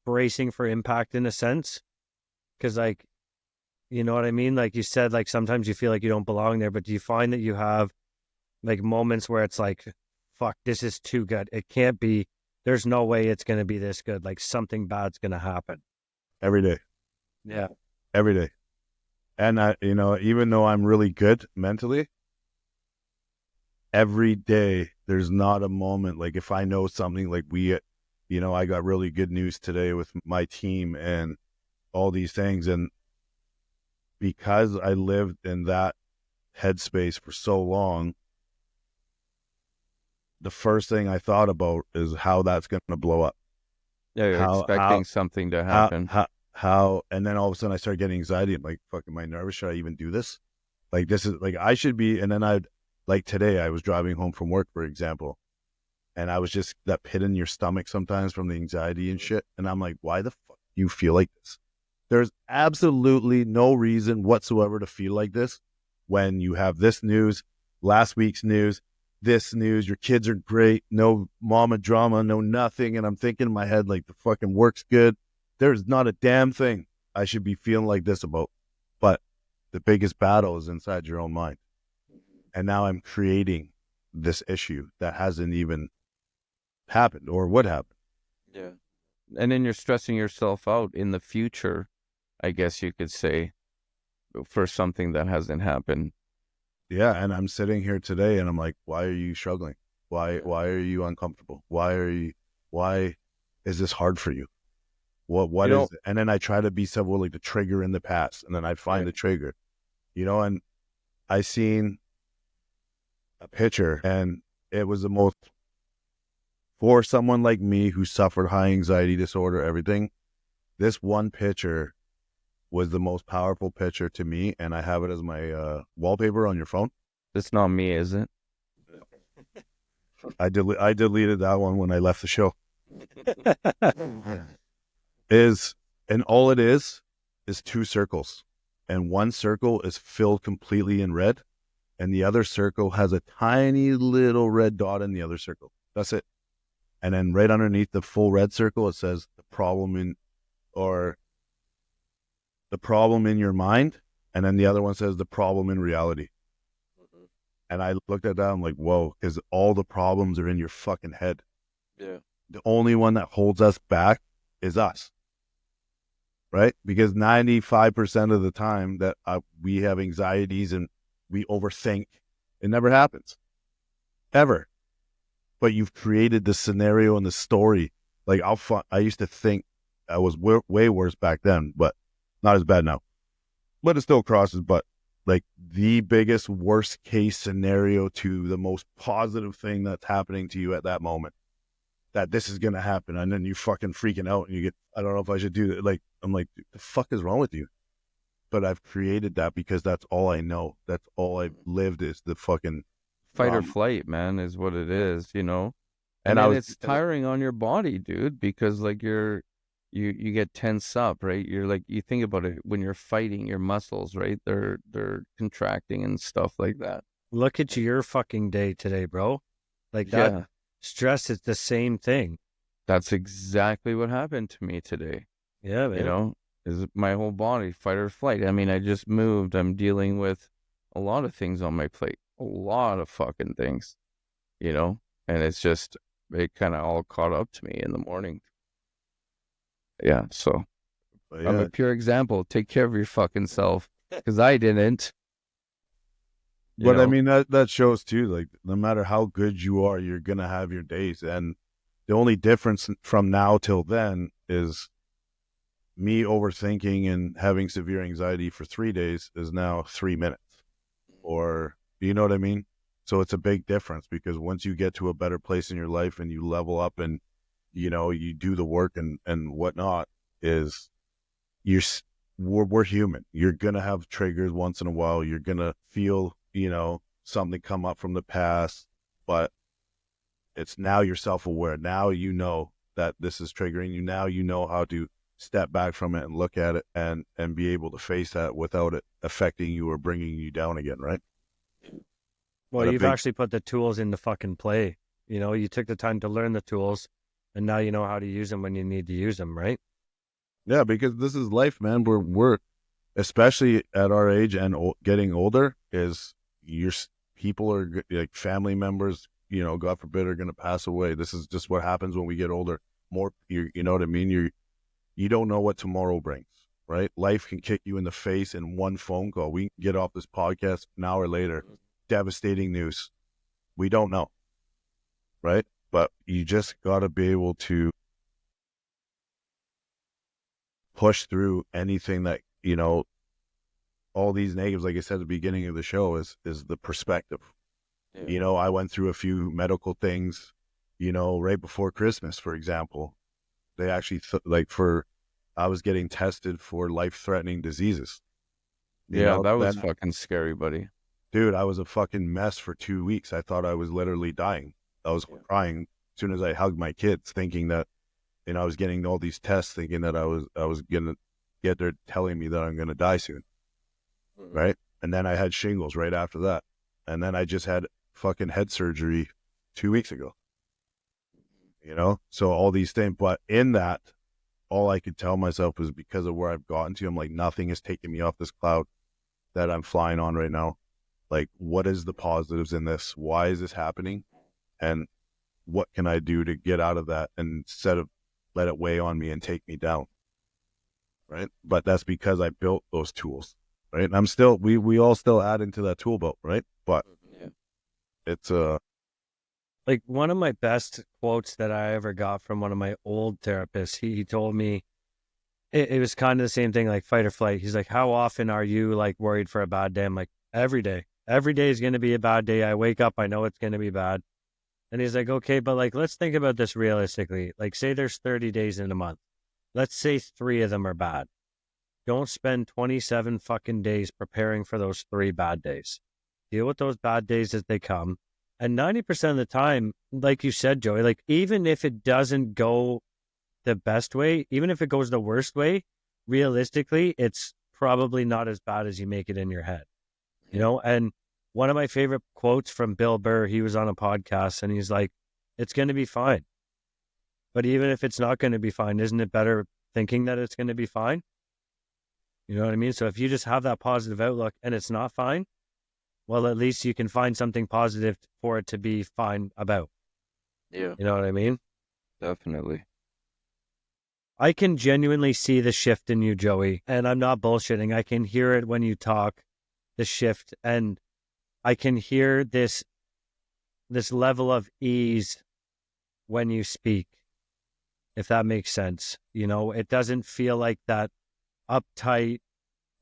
bracing for impact in a sense? Because like, you know what I mean? Like you said, like sometimes you feel like you don't belong there, but do you find that you have Like moments where it's like, fuck, this is too good. It can't be, there's no way it's going to be this good. Like something bad's going to happen. Every day. Yeah. Every day. And I, even though I'm really good mentally, every day there's not a moment, like if I know something, like I got really good news today with my team and all these things. And because I lived in that headspace for so long, the first thing I thought about is how that's going to blow up. Yeah, you're expecting something to happen. And then all of a sudden I started getting anxiety. I'm like, fuck, am I nervous? Should I even do this? Like, this is like, I should be. And then like today I was driving home from work, for example, and I was just that pit in your stomach sometimes from the anxiety and shit. And I'm like, why the fuck do you feel like this? There's absolutely no reason whatsoever to feel like this when you have this news, last week's news, this news, your kids are great, no mama drama, no nothing. And I'm thinking in my head, like, the fucking work's good. There's not a damn thing I should be feeling like this about. But the biggest battle is inside your own mind. And now I'm creating this issue that hasn't even happened or would happen. Yeah. And then you're stressing yourself out in the future, I guess you could say, for something that hasn't happened. Yeah, and I'm sitting here today and I'm like, why are you struggling? Why are you uncomfortable? Why is this hard for you? What is it? And then I try to be somewhat like the trigger in the past, and then I find the trigger, and I seen a picture, and it was the most, for someone like me who suffered high anxiety disorder, everything, this one picture was the most powerful picture to me, and I have it as my wallpaper on your phone. It's not me, is it? I deleted that one when I left the show. And all it is two circles, and one circle is filled completely in red, and the other circle has a tiny little red dot in the other circle. That's it. And then right underneath the full red circle, it says the problem in your mind. And then the other one says the problem in reality. Mm-hmm. And I looked at that, I'm like, whoa, because all the problems are in your fucking head. Yeah. The only one that holds us back is us. Right? Because 95% of the time that we have anxieties and we overthink, it never happens. Ever. But you've created the scenario and the story. Like, I used to think I was way worse back then, but not as bad now. But it still crosses, but like the biggest worst case scenario to the most positive thing that's happening to you at that moment, that this is going to happen. And then you fucking freaking out and you get, I don't know if I should do that. Like, I'm like, the fuck is wrong with you? But I've created that because that's all I know. That's all I've lived is the fucking fight or flight, man, is what it is, And then it's tiring on your body, dude, because like you get tense up, right? You're like, you think about it when you're fighting, your muscles, right? They're contracting and stuff like that. Look at your fucking day today, bro. Like that. Yeah. Stress is the same thing. That's exactly what happened to me today. Yeah, man. Is my whole body fight or flight. I mean, I just moved. I'm dealing with a lot of things on my plate, a lot of fucking things, and it's just, it kind of all caught up to me in the morning. Yeah. So I'm a pure example. Take care of your fucking self, because I didn't. But I mean, that shows too, like, no matter how good you are, you're going to have your days. And the only difference from now till then is me overthinking and having severe anxiety for 3 days is now 3 minutes, or, you know what I mean? So it's a big difference, because once you get to a better place in your life and you level up and, you do the work and whatnot, is we're human. You're going to have triggers once in a while. You're going to feel, something come up from the past, but it's now you're self-aware. Now you know that this is triggering you. Now you know how to step back from it and look at it and be able to face that without it affecting you or bringing you down again, right? Well, you've actually put the tools into fucking play. You took the time to learn the tools, and now you know how to use them when you need to use them, right? Yeah, because this is life, man. We're especially at our age and getting older, is people are like family members, you know, God forbid, are going to pass away. This is just what happens when we get older. More, you know what I mean? You don't know what tomorrow brings, right? Life can kick you in the face in one phone call. We can get off this podcast an hour later. Devastating news. We don't know, right? But you just got to be able to push through anything that, you know, all these negatives, like I said at the beginning of the show, is the perspective. Yeah. You know, I went through a few medical things, you know, right before Christmas, for example. They actually, I was getting tested for life-threatening diseases. Yeah, that was fucking scary, buddy. Dude, I was a fucking mess for 2 weeks. I thought I was literally dying. I was crying as soon as I hugged my kids, thinking that, you know, I was getting all these tests, thinking that I was gonna get there telling me that I'm gonna die soon. Right? And then I had shingles right after that. And then I just had fucking head surgery 2 weeks ago. You know? So all these things, but in that, all I could tell myself was, because of where I've gotten to, I'm like, nothing is taking me off this cloud that I'm flying on right now. Like, what is the positives in this? Why is this happening? And what can I do to get out of that, and instead of let it weigh on me and take me down? Right? But that's because I built those tools. Right? And I'm still, we all still add into that tool belt, right? But it's like one of my best quotes that I ever got from one of my old therapists. He told me it was kind of the same thing, like fight or flight. He's like, how often are you like worried for a bad day? I'm like, every day. Every day is going to be a bad day. I wake up, I know it's going to be bad. And he's like, okay, but like, let's think about this realistically. Like, say there's 30 days in a month. Let's say 3 of them are bad. Don't spend 27 fucking days preparing for those 3 bad days. Deal with those bad days as they come. And 90% of the time, like you said, Joey, like even if it doesn't go the best way, even if it goes the worst way, realistically, it's probably not as bad as you make it in your head. You know, and one of my favorite quotes from Bill Burr, he was on a podcast and he's like, it's going to be fine. But even if it's not going to be fine, isn't it better thinking that it's going to be fine? You know what I mean? So if you just have that positive outlook and it's not fine, well, at least you can find something positive for it to be fine about. Yeah. You know what I mean? Definitely. I can genuinely see the shift in you, Joey, and I'm not bullshitting. I can hear it when you talk, the shift, and I can hear this level of ease when you speak, if that makes sense. You know, it doesn't feel like that uptight,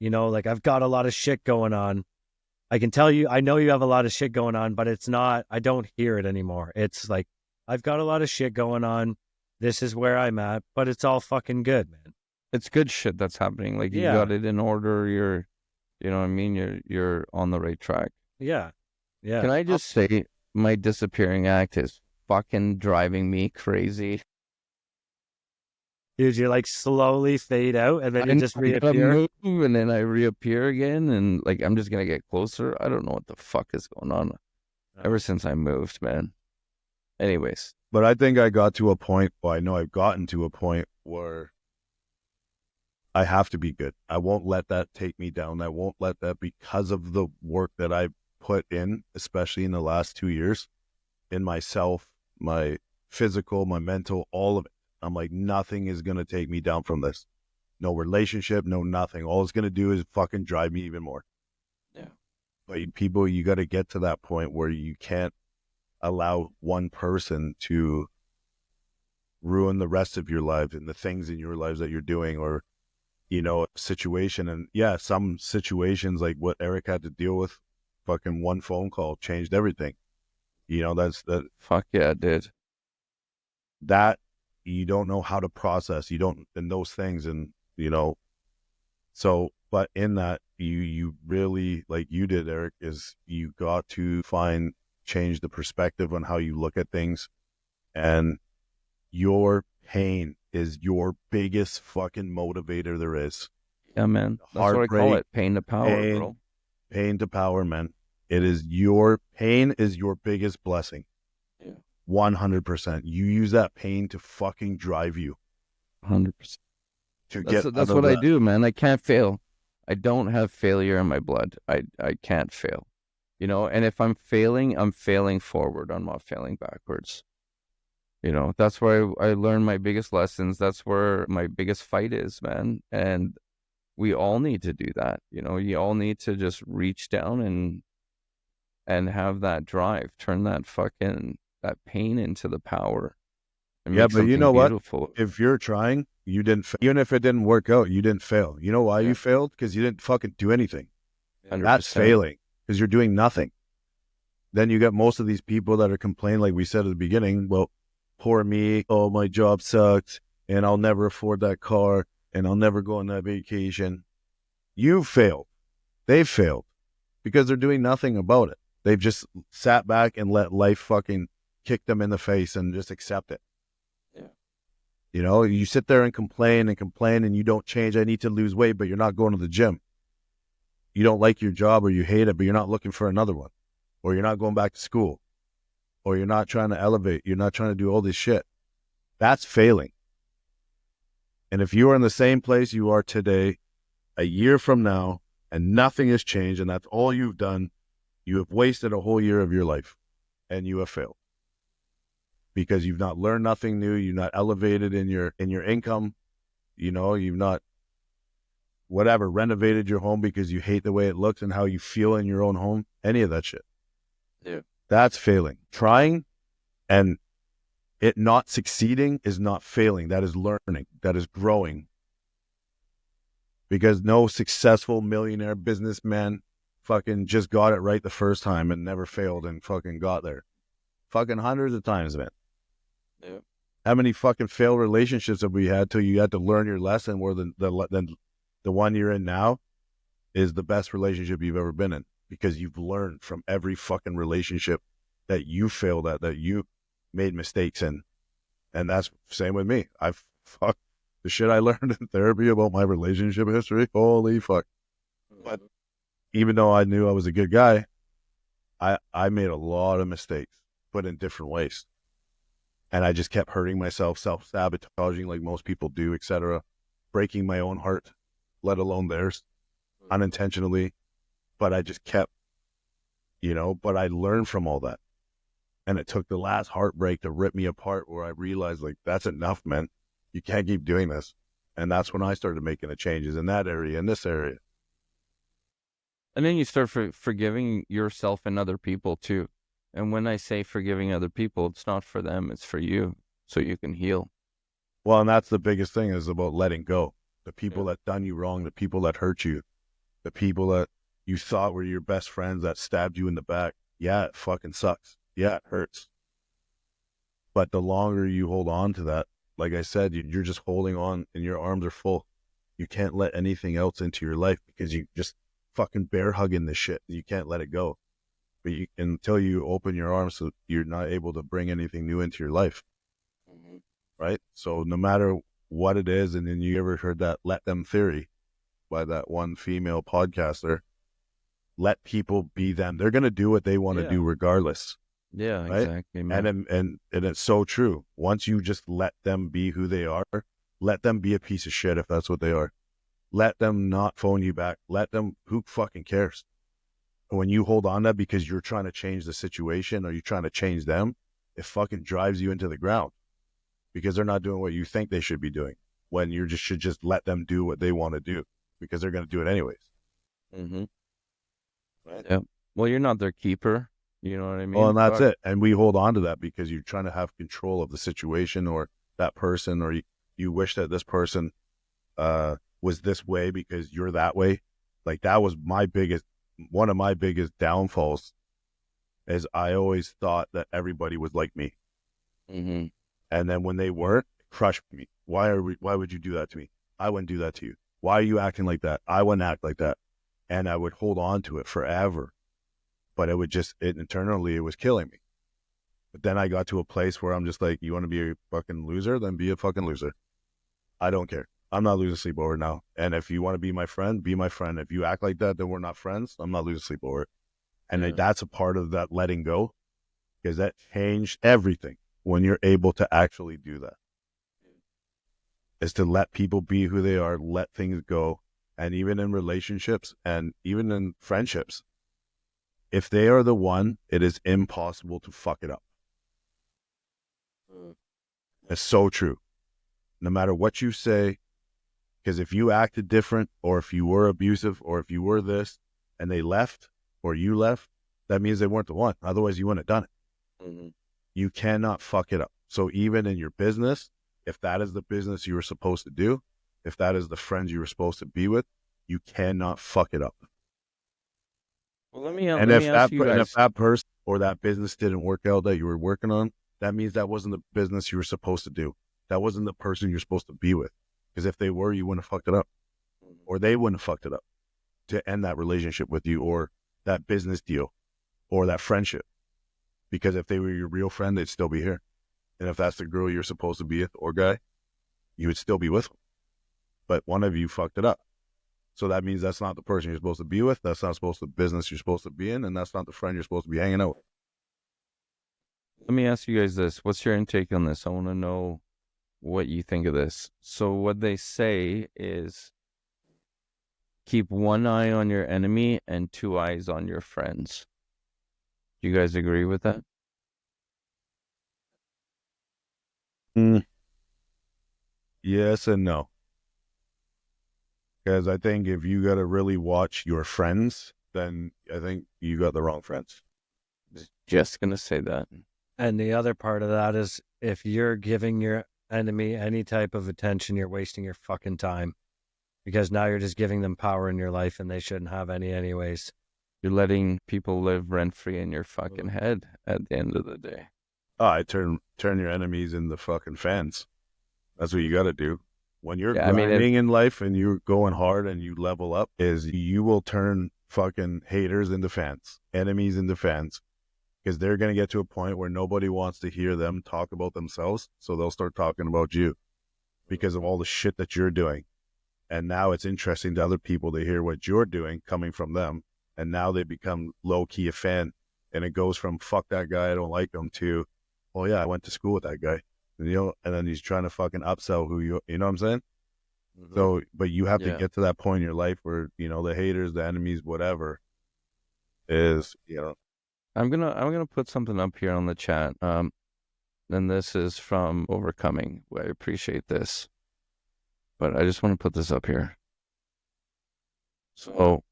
you know, like I've got a lot of shit going on. I can tell you, I know you have a lot of shit going on, but it's not, I don't hear it anymore. It's like, I've got a lot of shit going on. This is where I'm at, but it's all fucking good, man. It's good shit that's happening. Like, you got it in order. You're, you know what I mean? You're on the right track. Yeah. Yeah. Can I just say, my disappearing act is fucking driving me crazy. Dude, you like slowly fade out and then you just reappear. I move and then I reappear again, and like I'm just gonna get closer. I don't know what the fuck is going on. Ever since I moved, man. Anyways. But I think I got to a point, well, I know I've gotten to a point where I have to be good. I won't let that take me down. I won't let that, because of the work that I put in, especially in the last 2 years, in myself, my physical, my mental, all of it. I'm like, nothing is going to take me down from this. No relationship, no nothing. All it's going to do is fucking drive me even more. Yeah. But people, you got to get to that point where you can't allow one person to ruin the rest of your life and the things in your lives that you're doing, or, you know, a situation. And yeah, some situations like what Eric had to deal with, fucking one phone call changed everything. You know, that's that. Fuck yeah, it did. That you don't know how to process, you don't, and those things, and you know, so, but in that, you really, like you did, Eric, is you got to change the perspective on how you look at things, and your pain is your biggest fucking motivator there is. Yeah, man. That's what I call it. Pain to power, bro. Pain to power, man. It is your pain is your biggest blessing. Yeah. 100%. You use that pain to fucking drive you. 100%. That's what I do, man. I can't fail. I don't have failure in my blood. I can't fail. you know, and if I'm failing forward. I'm not failing backwards. You know, that's where I learn my biggest lessons. That's where my biggest fight is, man. And we all need to do that. You know, you all need to just reach down and have that drive, turn that pain into the power and Yeah, make but you something know what? beautiful. If you're trying, you didn't. Even if it didn't work out, you didn't fail. You know why Yeah. you failed? Because you didn't fucking do anything. 100%. That's failing because you're doing nothing. Then you get most of these people that are complaining, like we said at the beginning. Well, poor me. Oh, my job sucks, and I'll never afford that car, and I'll never go on that vacation. You failed. They failed because they're doing nothing about it. They've just sat back and let life fucking kick them in the face and just accept it. Yeah. You know, you sit there and complain and you don't change. I need to lose weight, but you're not going to the gym. You don't like your job or you hate it, but you're not looking for another one. Or you're not going back to school. Or you're not trying to elevate. You're not trying to do all this shit. That's failing. And if you are in the same place you are today, a year from now, and nothing has changed, and that's all you've done, you have wasted a whole year of your life, and you have failed. Because you've not learned nothing new, you've not elevated in your income, you know, you've not renovated your home because you hate the way it looks and how you feel in your own home, any of that shit. Yeah. That's failing. Trying and it not succeeding is not failing. That is learning. That is growing. Because no successful millionaire businessman fucking just got it right the first time and never failed and fucking got there. Fucking hundreds of times, man. Yeah. How many fucking failed relationships have we had till you had to learn your lesson where the one you're in now is the best relationship you've ever been in because you've learned from every fucking relationship that you failed at, that you made mistakes in. And that's same with me. Fuck the shit I learned in therapy about my relationship history. Holy fuck. But even though I knew I was a good guy, I made a lot of mistakes, but in different ways. And I just kept hurting myself, self-sabotaging like most people do, etc., breaking my own heart, let alone theirs, unintentionally. But I just kept, but I learned from all that. And it took the last heartbreak to rip me apart where I realized, like, that's enough, man. You can't keep doing this. And that's when I started making the changes in that area, in this area. And then you start forgiving yourself and other people too. And when I say forgiving other people, it's not for them, it's for you, so you can heal. Well, and that's the biggest thing is about letting go. The people that done you wrong, the people that hurt you, the people that you thought were your best friends that stabbed you in the back. Yeah, it fucking sucks. Yeah, it hurts. But the longer you hold on to that, like I said, you're just holding on and your arms are full. You can't let anything else into your life because you just fucking bear hugging this shit. You can't let it go. But until you open your arms, so you're not able to bring anything new into your life. Mm-hmm. Right? So no matter what it is, and then you ever heard that let them theory by that one female podcaster, let people be them. They're going to do what they want to do regardless. Yeah, right? exactly. Man. And it's so true. Once you just let them be who they are, let them be a piece of shit if that's what they are. Let them not phone you back. Let them, who fucking cares? And when you hold on to that because you're trying to change the situation or you're trying to change them, it fucking drives you into the ground because they're not doing what you think they should be doing when you just should just let them do what they want to do because they're going to do it anyways. Mm-hmm. Right? Yeah. Well, you're not their keeper. You know what I mean? Well, and that's it. And we hold on to that because you're trying to have control of the situation or that person, or you wish that this person was this way because you're that way. Like that was one of my biggest downfalls is I always thought that everybody was like me. Mm-hmm. And then when they weren't, it crushed me. Why would you do that to me? I wouldn't do that to you. Why are you acting like that? I wouldn't act like that. And I would hold on to it forever. But internally, it was killing me. But then I got to a place where I'm just like, you want to be a fucking loser? Then be a fucking loser. I don't care. I'm not losing sleep over it now. And if you want to be my friend, be my friend. If you act like that, then we're not friends. I'm not losing sleep over it. And that's a part of that letting go because that changed everything when you're able to actually do that. Is to let people be who they are, let things go. And even in relationships and even in friendships, If they are the one, it is impossible to fuck it up. It's so true. No matter what you say, because if you acted different, or if you were abusive, or if you were this, and they left, or you left, that means they weren't the one. Otherwise, you wouldn't have done it. Mm-hmm. You cannot fuck it up. So even in your business, if that is the business you were supposed to do, if that is the friends you were supposed to be with, you cannot fuck it up. Well, let me If ask you guys. that person or that business didn't work out that you were working on, that means that wasn't the business you were supposed to do. That wasn't the person you're supposed to be with. Because if they were, you wouldn't have fucked it up. Or they wouldn't have fucked it up to end that relationship with you, or that business deal, or that friendship. Because if they were your real friend, they'd still be here. And if that's the girl you're supposed to be with, or guy, you would still be with them. But one of you fucked it up. So that means that's not the person you're supposed to be with. That's not supposed to be the business you're supposed to be in. And that's not the friend you're supposed to be hanging out with. Let me ask you guys this. What's your intake on this? I want to know what you think of this. So what they say is keep one eye on your enemy and two eyes on your friends. Do you guys agree with that? Yes and no. Because I think if you got to really watch your friends, then I think you got the wrong friends. Just going to say that. And the other part of that is if you're giving your enemy any type of attention, you're wasting your fucking time, because now you're just giving them power in your life and they shouldn't have any anyways. You're letting people live rent-free in your fucking head at the end of the day. I turn your enemies into fucking fans. That's what you got to do. When you're grinding in life and you're going hard and you level up, is you will turn fucking haters into fans, enemies into fans, because they're going to get to a point where nobody wants to hear them talk about themselves. So they'll start talking about you because of all the shit that you're doing. And now it's interesting to other people to hear what you're doing coming from them. And now they become low key a fan. And it goes from fuck that guy, I don't like him, to, oh yeah, I went to school with that guy. And, and then he's trying to fucking upsell who you know what I'm saying? Mm-hmm. So, but you have to get to that point in your life where, the haters, the enemies, whatever is, I'm gonna put something up here on the chat. And this is from Overcoming. I appreciate this, but I just want to put this up here. So,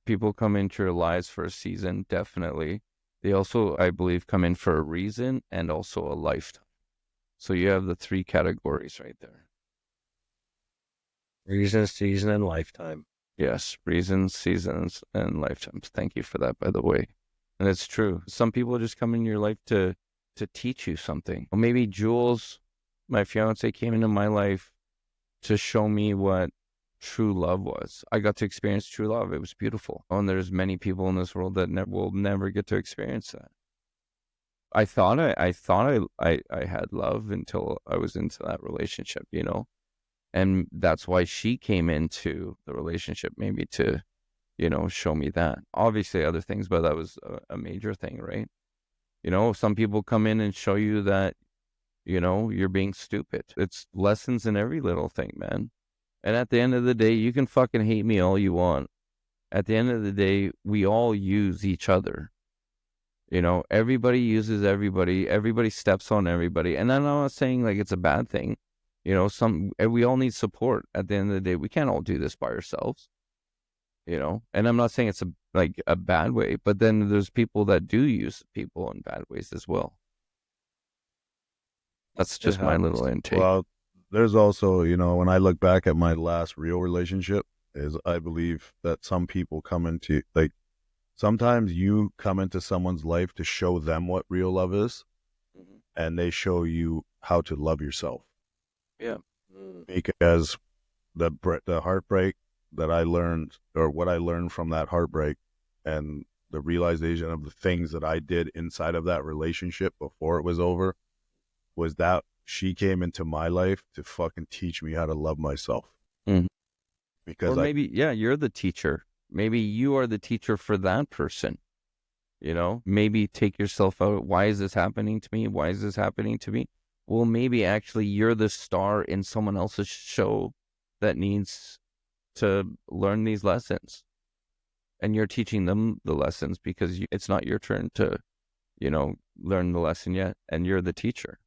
people come into your lives for a season, definitely. They also, I believe, come in for a reason and also a lifetime. So you have the three categories right there. Reason, season, and lifetime. Yes, reasons, seasons, and lifetimes. Thank you for that, by the way. And it's true. Some people just come in your life to teach you something. Or maybe Jules, my fiance, came into my life to show me what true love was. I got to experience true love. It was beautiful. And there's many people in this world that will never get to experience that. I thought I had love until I was into that relationship, and that's why she came into the relationship, maybe to, show me that. Obviously other things, but that was a major thing, right? Some people come in and show you that, you're being stupid. It's lessons in every little thing, man. And at the end of the day, you can fucking hate me all you want. At the end of the day, we all use each other. Everybody uses everybody steps on everybody. And I'm not saying like it's a bad thing. We all need support at the end of the day. We can't all do this by ourselves, and I'm not saying it's a bad way, but then there's people that do use people in bad ways as well. That's just my little intake. Well, there's also, when I look back at my last real relationship, is I believe that some people come into, sometimes you come into someone's life to show them what real love is, and they show you how to love yourself. Yeah. Because the heartbreak that I learned, or what I learned from that heartbreak, and the realization of the things that I did inside of that relationship before it was over, was that she came into my life to fucking teach me how to love myself. Mm-hmm. Because or maybe, you're the teacher. Maybe you are the teacher for that person. Maybe take yourself out. Why is this happening to me? Why is this happening to me? Well, maybe actually you're the star in someone else's show that needs to learn these lessons. and you're teaching them the lessons because it's not your turn to, learn the lesson yet, and you're the teacher.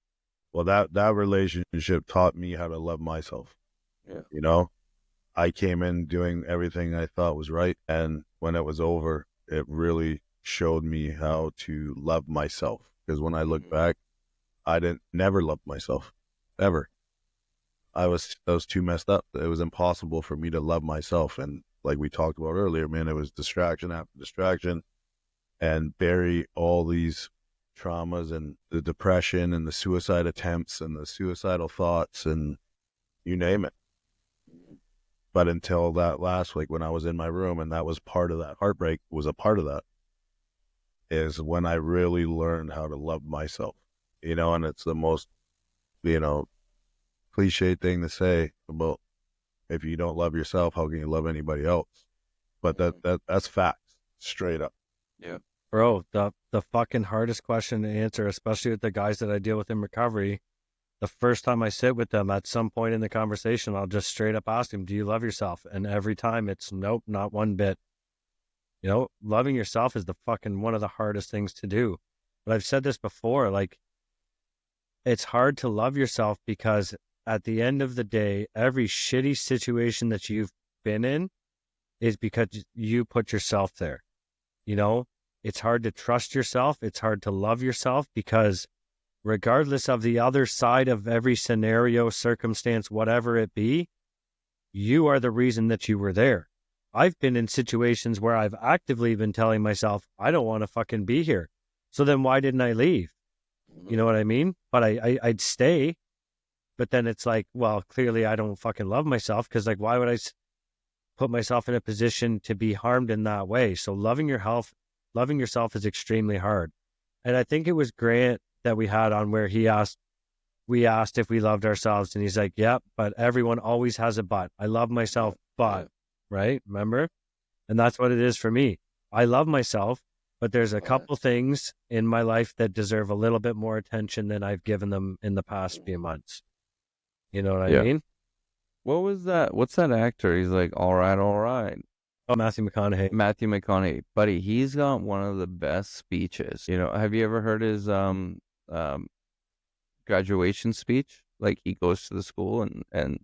Well, that relationship taught me how to love myself. Yeah. I came in doing everything I thought was right, and when it was over, it really showed me how to love myself. Because when I look back, I never loved myself, ever. I was too messed up. It was impossible for me to love myself, and like we talked about earlier, man, it was distraction after distraction, and bury all these traumas and the depression and the suicide attempts and the suicidal thoughts and you name it. But until that last week when I was in my room, and that was part of that heartbreak, was a part of that, is when I really learned how to love myself, and it's the most, cliche thing to say about, if you don't love yourself, how can you love anybody else? But that's facts, straight up. Yeah. Bro, the fucking hardest question to answer, especially with the guys that I deal with in recovery, the first time I sit with them, at some point in the conversation, I'll just straight up ask them, do you love yourself? And every time it's nope, not one bit. Loving yourself is the fucking one of the hardest things to do. But I've said this before, like, it's hard to love yourself because at the end of the day, every shitty situation that you've been in is because you put yourself there. It's hard to trust yourself. It's hard to love yourself because regardless of the other side of every scenario, circumstance, whatever it be, you are the reason that you were there. I've been in situations where I've actively been telling myself, I don't want to fucking be here. So then why didn't I leave? You know what I mean? But I'd stay. But then it's like, well, clearly I don't fucking love myself because, like, why would I put myself in a position to be harmed in that way? So loving yourself is extremely hard. And I think it was Grant that we had on where we asked if we loved ourselves, and he's like, yep, but everyone always has a but. I love myself, but, right? Remember? And that's what it is for me. I love myself, but there's a couple things in my life that deserve a little bit more attention than I've given them in the past few months. You know what I mean? What was that? What's that actor? He's like, all right, all right. Oh, Matthew McConaughey. Matthew McConaughey, buddy, he's got one of the best speeches. Have you ever heard his graduation speech? Like, he goes to the school and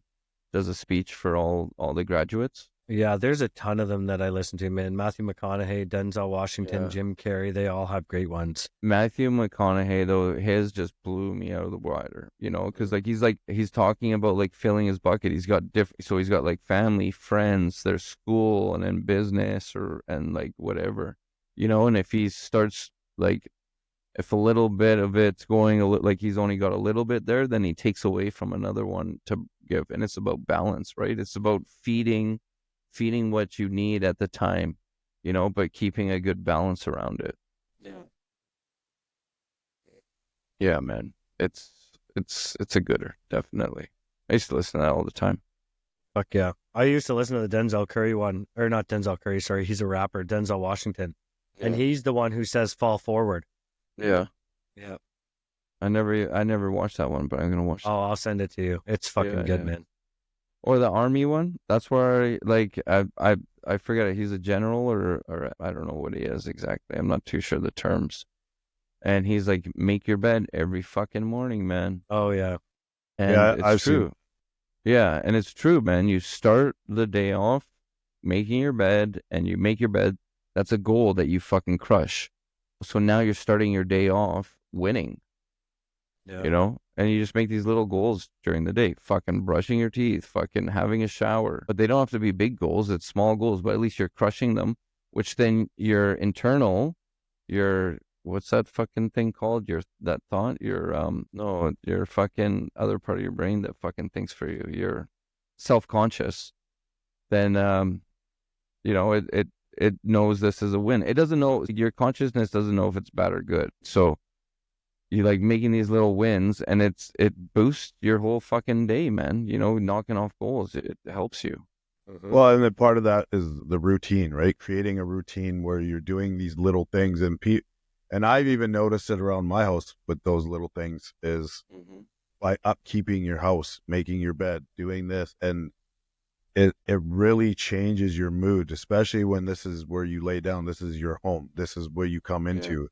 does a speech for all the graduates. Yeah, there's a ton of them that I listen to, man. Matthew McConaughey, Denzel Washington, Jim Carrey, they all have great ones. Matthew McConaughey, though, his just blew me out of the water, because he's talking about like filling his bucket. He's got so he's got like family, friends, their school, and then business and like whatever, and if he starts like, if a little bit of it's going like he's only got a little bit there, then he takes away from another one to give. And it's about balance, right? It's about feeding what you need at the time, but keeping a good balance around it. Yeah, man. It's a gooder, definitely. I used to listen to that all the time. Fuck yeah. I used to listen to the Denzel Curry one, or not Denzel Curry, sorry, he's a rapper, Denzel Washington. Yeah. And he's the one who says fall forward. Yeah. Yeah. I never watched that one, but I'm gonna watch it. Oh, I'll send it to you. It's fucking good, man. Or the army one. That's where I forget it. He's a general or I don't know what he is exactly. I'm not too sure the terms. And he's like, make your bed every fucking morning, man. Oh yeah. And it's true. Yeah, and it's true, man. You start the day off making your bed, and you make your bed. That's a goal that you fucking crush. So now you're starting your day off winning. Yeah. And you just make these little goals during the day, fucking brushing your teeth, fucking having a shower. But they don't have to be big goals. It's small goals, but at least you're crushing them, which then your internal, what's that fucking thing called? Your fucking other part of your brain that fucking thinks for you. You're self-conscious. Then, it knows this is a win. It doesn't know, your consciousness doesn't know if it's bad or good. So you like making these little wins, and it boosts your whole fucking day, man. Knocking off goals, it helps you. Mm-hmm. Well, and then part of that is the routine, right? Creating a routine where you're doing these little things, and I've even noticed it around my house with those little things is by upkeeping your house, making your bed, doing this, and it really changes your mood, especially when this is where you lay down. This is your home. This is where you come into,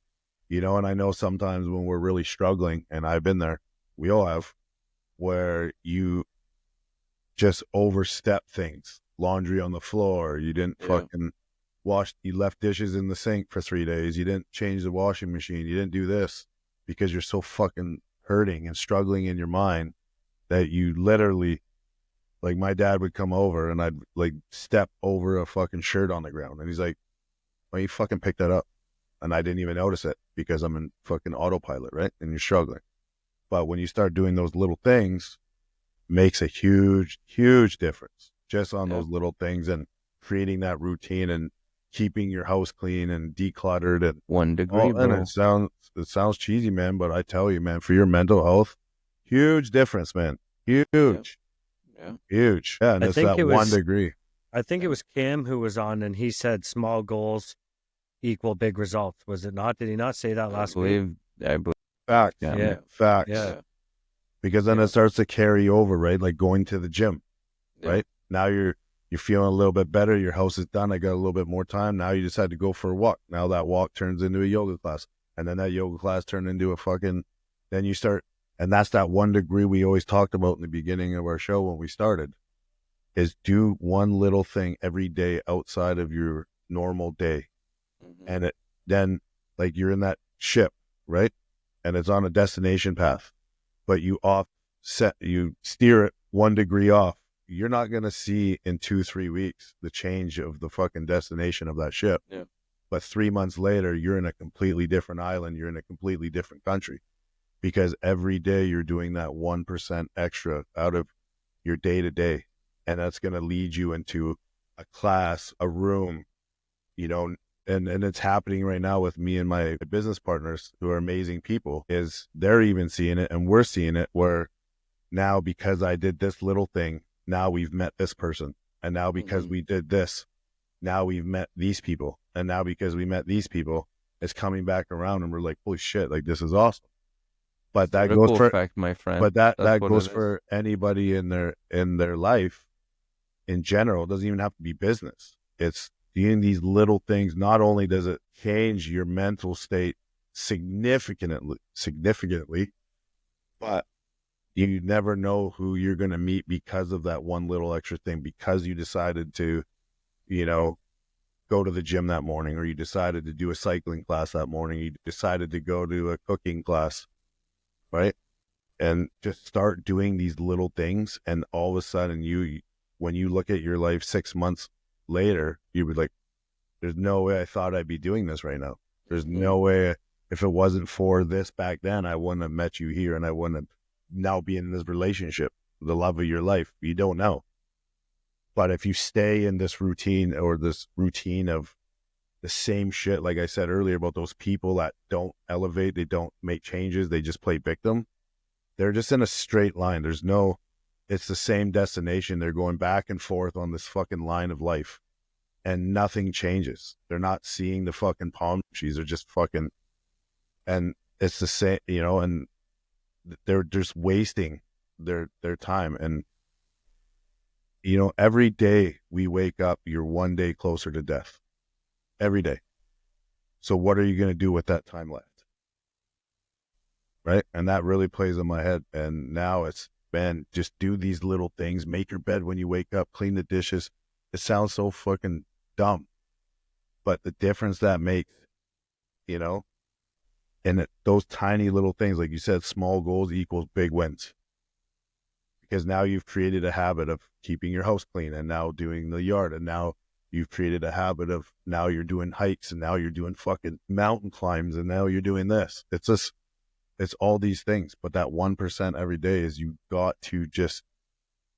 you know. And I know sometimes when we're really struggling, and I've been there, we all have, where you just overstep things. Laundry on the floor. You didn't fucking wash. You left dishes in the sink for 3 days. You didn't change the washing machine. You didn't do this because you're so fucking hurting and struggling in your mind that you literally, like, my dad would come over and I'd like step over a fucking shirt on the ground. And he's like, why you fucking pick that up? And I didn't even notice it because I'm in fucking autopilot, right? And you're struggling. But when you start doing those little things, makes a huge, huge difference just on those little things, and creating that routine and keeping your house clean and decluttered. And 1 degree, and bro. it sounds cheesy, man, but I tell you, man, for your mental health, huge difference, man. Huge. Huge. Yeah, and I it's think that it was- 1 degree. I think it was Cam who was on, and he said small goals equal big results. Was it not? Did he not say that last week? I believe. Facts. Yeah. Facts. Yeah. Because then it starts to carry over, right? Like going to the gym, right? Now you're feeling a little bit better. Your house is done. I got a little bit more time. Now you decide to go for a walk. Now that walk turns into a yoga class. And then that yoga class turned into a fucking, then you start, and that's that 1 degree we always talked about in the beginning of our show when we started, is do one little thing every day outside of your normal day. And then like you're in that ship, right? And it's on a destination path, but you steer it 1 degree off. You're not going to see in 2-3 weeks the change of the fucking destination of that ship. But 3 months later, you're in a completely different island. You're in a completely different country, because every day you're doing that 1% extra out of your day to day. And that's going to lead you into a class, a room, you know, and it's happening right now with me and my business partners, who are amazing people, is they're even seeing it and we're seeing it, where now because I did this little thing, now we've met this person. And now because we did this, now we've met these people. And now because we met these people, it's coming back around and we're like, holy shit, like this is awesome. But that Ripple goes for, effect, my friend. but that That's what goes it is. for anybody in their life in general. It doesn't even have to be business. It's doing these little things. Not only does it change your mental state significantly, but you never know who you're going to meet because of that one little extra thing, because you decided to, you know, go to the gym that morning, or you decided to do a cycling class that morning, you decided to go to a cooking class, right? And just start doing these little things. And all of a sudden when you look at your life 6 months later, you would like, there's no way I thought I'd be doing this right now. There's no way, if it wasn't for this back then, I wouldn't have met you here, and I wouldn't have now be in this relationship, the love of your life. You don't know. But if you stay in this routine, or this routine of the same shit, like I said earlier about those people that don't elevate, they don't make changes, they just play victim. They're just in a straight line. It's the same destination. They're going back and forth on this fucking line of life, and nothing changes. They're not seeing the fucking palm trees. They're just fucking, and it's the same, you know, and they're just wasting their time. And, you know, every day we wake up, you're 1 day closer to death. Every day. So what are you going to do with that time left? Right? And that really plays in my head. And now it's, man, just do these little things. Make your bed when you wake up, clean the dishes. It sounds so fucking dumb, but the difference that makes, you know, and those tiny little things, like you said, small goals equals big wins. Because now you've created a habit of keeping your house clean, and now doing the yard, and now you've created a habit of, now you're doing hikes, and now you're doing fucking mountain climbs, and now you're doing this. It's all these things. But that 1% every day is, you got to just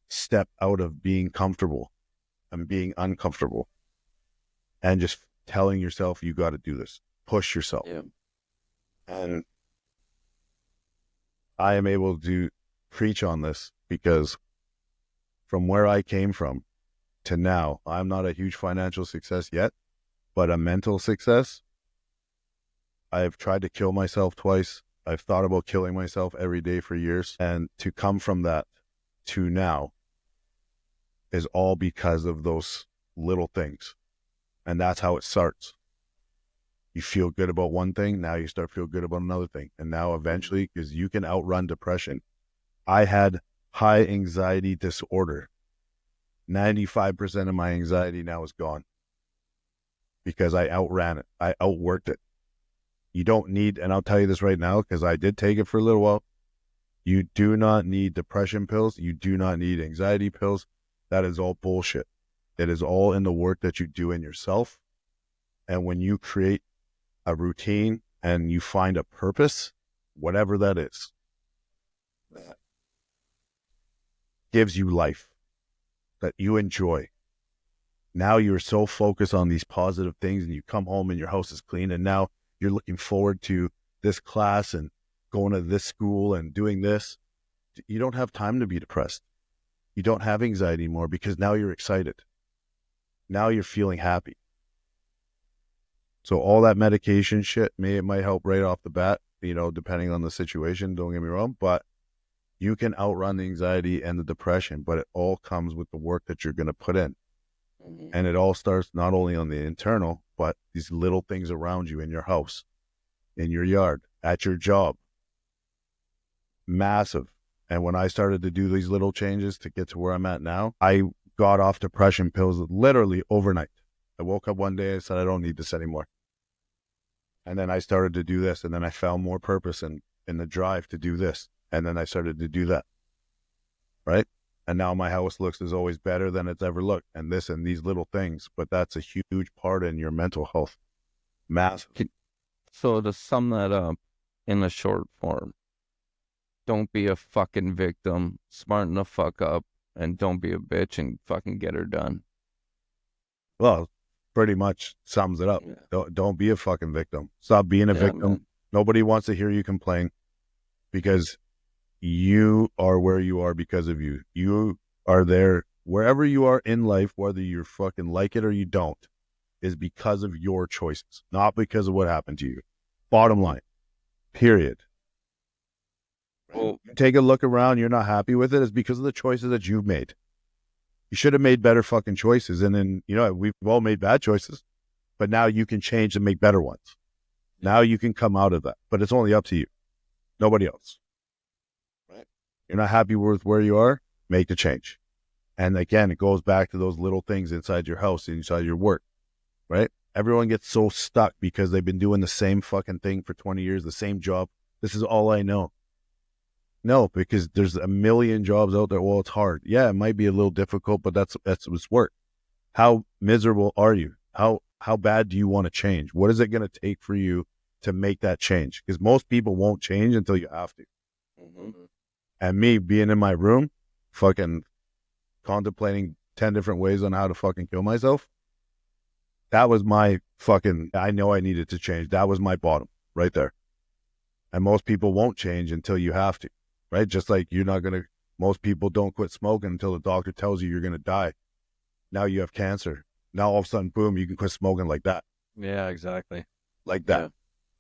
step out of being comfortable and being uncomfortable, and just telling yourself, you got to do this. Push yourself. And I am able to preach on this because from where I came from to now, I'm not a huge financial success yet, but a mental success. I've tried to kill myself twice. I've thought about killing myself every day for years. And to come from that to now is all because of those little things. And that's how it starts. You feel good about one thing, now you start feel good about another thing. And now eventually, because you can outrun depression. I had high anxiety disorder. 95% of my anxiety now is gone because I outran it. I outworked it. You don't need, and I'll tell you this right now, because I did take it for a little while. You do not need depression pills. You do not need anxiety pills. That is all bullshit. It is all in the work that you do in yourself. And when you create a routine and you find a purpose, whatever that is, that gives you life, that you enjoy. Now you're so focused on these positive things, and you come home and your house is clean, and now you're looking forward to this class and going to this school and doing this. You don't have time to be depressed. You don't have anxiety anymore because now you're excited. Now you're feeling happy. So all that medication shit, it might help right off the bat, depending on the situation, don't get me wrong, but you can outrun the anxiety and the depression, but it all comes with the work that you're going to put in. And it all starts not only on the internal, but these little things around you in your house, in your yard, at your job. Massive. And when I started to do these little changes to get to where I'm at now, I got off depression pills literally overnight. I woke up one day and said, I don't need this anymore. And then I started to do this, and then I found more purpose in the drive to do this. And then I started to do that. Right? And now my house looks is always better than it's ever looked. And this and these little things, but that's a huge part in your mental health. Massive. So to sum that up in a short form, don't be a fucking victim, smarten the fuck up, and don't be a bitch and fucking get her done. Well, pretty much sums it up. Yeah. Don't be a fucking victim. Stop being a victim. Man. Nobody wants to hear you complain, because you are where you are because of you. You are there wherever you are in life, whether you fucking like it or you don't, is because of your choices, not because of what happened to you. Bottom line, period. Well, take a look around, you're not happy with it, it's because of the choices that you've made. You should have made better fucking choices. And then, we've all made bad choices, but now you can change and make better ones. Now you can come out of that, but it's only up to you. Nobody else. Right? You're not happy with where you are, make the change. And again, it goes back to those little things inside your house, inside your work, right? Everyone gets so stuck because they've been doing the same fucking thing for 20 years, the same job. This is all I know. No, because there's a million jobs out there. Well, it's hard. Yeah, it might be a little difficult, but that's what's work. How miserable are you? How bad do you want to change? What is it going to take for you to make that change? Because most people won't change until you have to. Mm-hmm. And me being in my room, fucking contemplating 10 different ways on how to fucking kill myself, that was my fucking, I know I needed to change. That was my bottom right there. And most people won't change until you have to, right? Just like most people don't quit smoking until the doctor tells you you're going to die. Now you have cancer. Now all of a sudden, boom, you can quit smoking like that. Yeah, exactly. Like that. Yeah.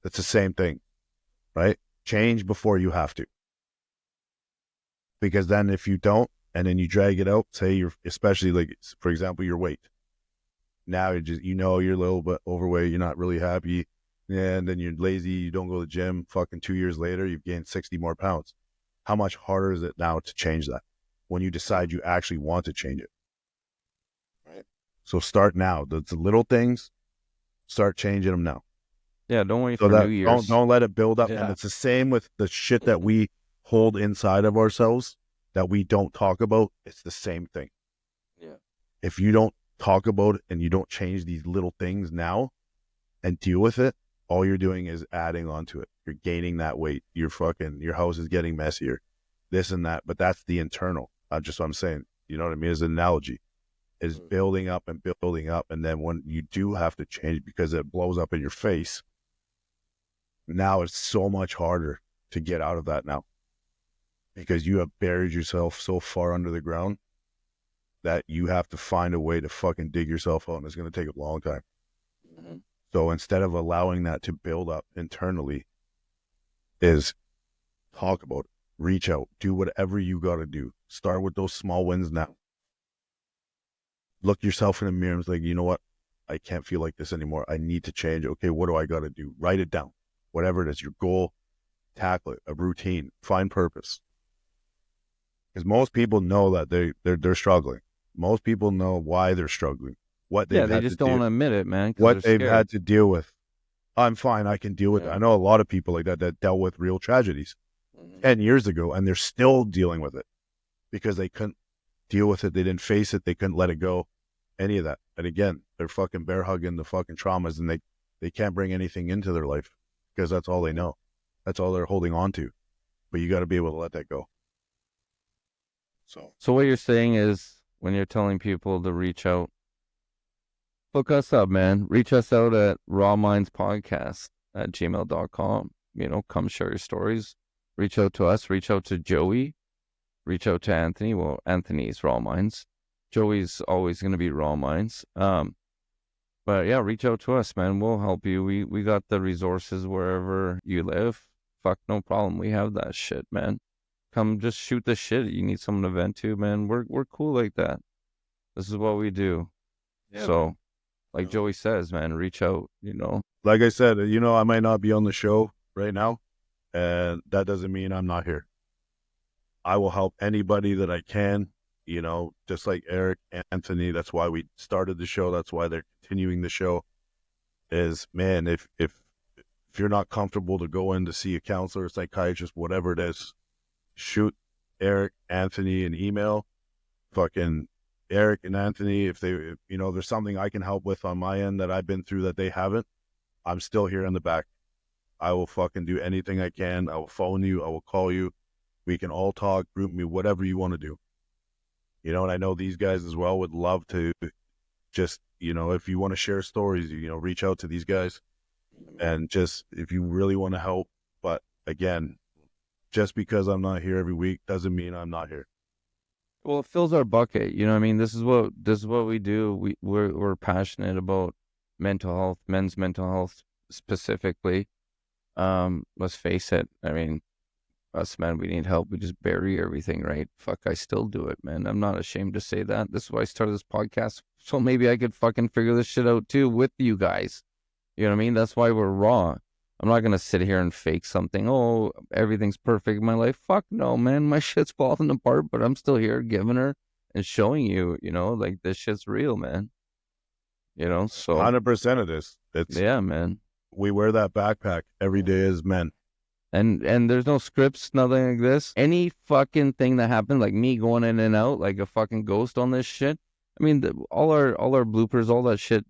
It's the same thing, right? Change before you have to. Because then if you don't, and then you drag it out, say especially like, for example, your weight. Now you're a little bit overweight, you're not really happy, and then you're lazy, you don't go to the gym, fucking 2 years later, you've gained 60 more pounds. How much harder is it now to change that when you decide you actually want to change it? Right. So start now. The little things, start changing them now. Yeah, don't wait for New Year's. Don't let it build up. Yeah. And it's the same with the shit that we hold inside of ourselves that we don't talk about. It's the same thing. Yeah. If you don't talk about it and you don't change these little things now and deal with it, all you're doing is adding on to it. You're gaining that weight. Your house is getting messier, this and that. But that's the internal. Just what I'm saying. You know what I mean? As an analogy, is building up and building up. And then when you do have to change because it blows up in your face, now it's so much harder to get out of that now because you have buried yourself so far under the ground that you have to find a way to fucking dig yourself out, and it's going to take a long time. Mm-hmm. So instead of allowing that to build up internally, is talk about it, reach out, do whatever you got to do. Start with those small wins now. look yourself in the mirror and it's like, you know what? I can't feel like this anymore. I need to change. Okay, what do I got to do? Write it down. Whatever it is, your goal, tackle it, a routine, find purpose. Because most people know that they're struggling. Most people know why they're struggling, what they've Yeah, they had just to don't do, want to admit it, man, because what they're they've scared. had to deal with. I'm fine. I can deal with it. Yeah. I know a lot of people like that dealt with real tragedies 10 years ago, and they're still dealing with it because they couldn't deal with it. They didn't face it. They couldn't let it go. Any of that. And again, they're fucking bear hugging the fucking traumas, and they can't bring anything into their life because that's all they know. That's all they're holding on to. But you got to be able to let that go. So what you're saying is, when you're telling people to reach out, look us up, man. Reach us out at rawmindspodcast@gmail.com. You know, come share your stories. Reach out to us. Reach out to Joey. Reach out to Anthony. Well, Anthony's Raw Minds. Joey's always going to be Raw Minds. But yeah, reach out to us, man. We'll help you. We got the resources wherever you live. Fuck, no problem. We have that shit, man. Come just shoot the shit. You need someone to vent to, man. We're cool like that. This is what we do. Yeah. So, like Joey says, man, reach out, you know. Like I said, you know, I might not be on the show right now, and that doesn't mean I'm not here. I will help anybody that I can, you know, just like Eric, Anthony. That's why we started the show. That's why they're continuing the show. Is, man, if you're not comfortable to go in to see a counselor, a psychiatrist, whatever it is, shoot Eric, Anthony an email. Fucking Eric and Anthony, if you know, there's something I can help with on my end that I've been through that they haven't, I'm still here in the back. I will fucking do anything I can. I will phone you. I will call you. We can all talk, group me, whatever you want to do. You know, and I know these guys as well would love to just, you know, if you want to share stories, you know, reach out to these guys and just, if you really want to help. But again, just because I'm not here every week doesn't mean I'm not here. Well, it fills our bucket. You know what I mean? This is what we do. We're passionate about mental health, men's mental health specifically. Let's face it. I mean, us men, we need help. We just bury everything, right? Fuck, I still do it, man. I'm not ashamed to say that. This is why I started this podcast. So maybe I could fucking figure this shit out too with you guys. You know what I mean? That's why we're raw. I'm not going to sit here and fake something. Oh, everything's perfect in my life. Fuck no, man. My shit's falling apart, but I'm still here giving her and showing you, you know, like this shit's real, man. You know, so 100% of this. yeah, man. We wear that backpack every day as men. And there's no scripts, nothing like this. Any fucking thing that happened, like me going in and out like a fucking ghost on this shit. I mean, all our bloopers, all that shit,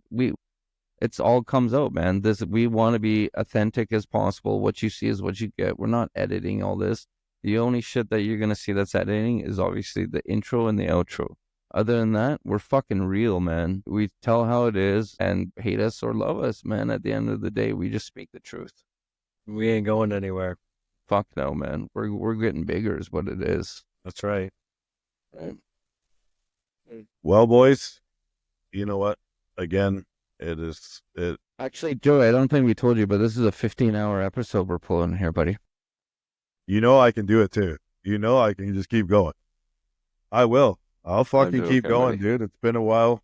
it's all comes out, man. We want to be authentic as possible. What you see is what you get. We're not editing all this. The only shit that you're going to see that's editing is obviously the intro and the outro. Other than that, we're fucking real, man. We tell how it is, and hate us or love us, man. At the end of the day, we just speak the truth. We ain't going anywhere. Fuck no, man. We're getting bigger is what it is. That's right. Well, boys, you know what? Again, it. Actually, Joey, I don't think we told you, but this is a 15-hour episode we're pulling here, buddy. You know I can do it too. You know I can just keep going. I will. I'll fucking keep going, dude. It's been a while.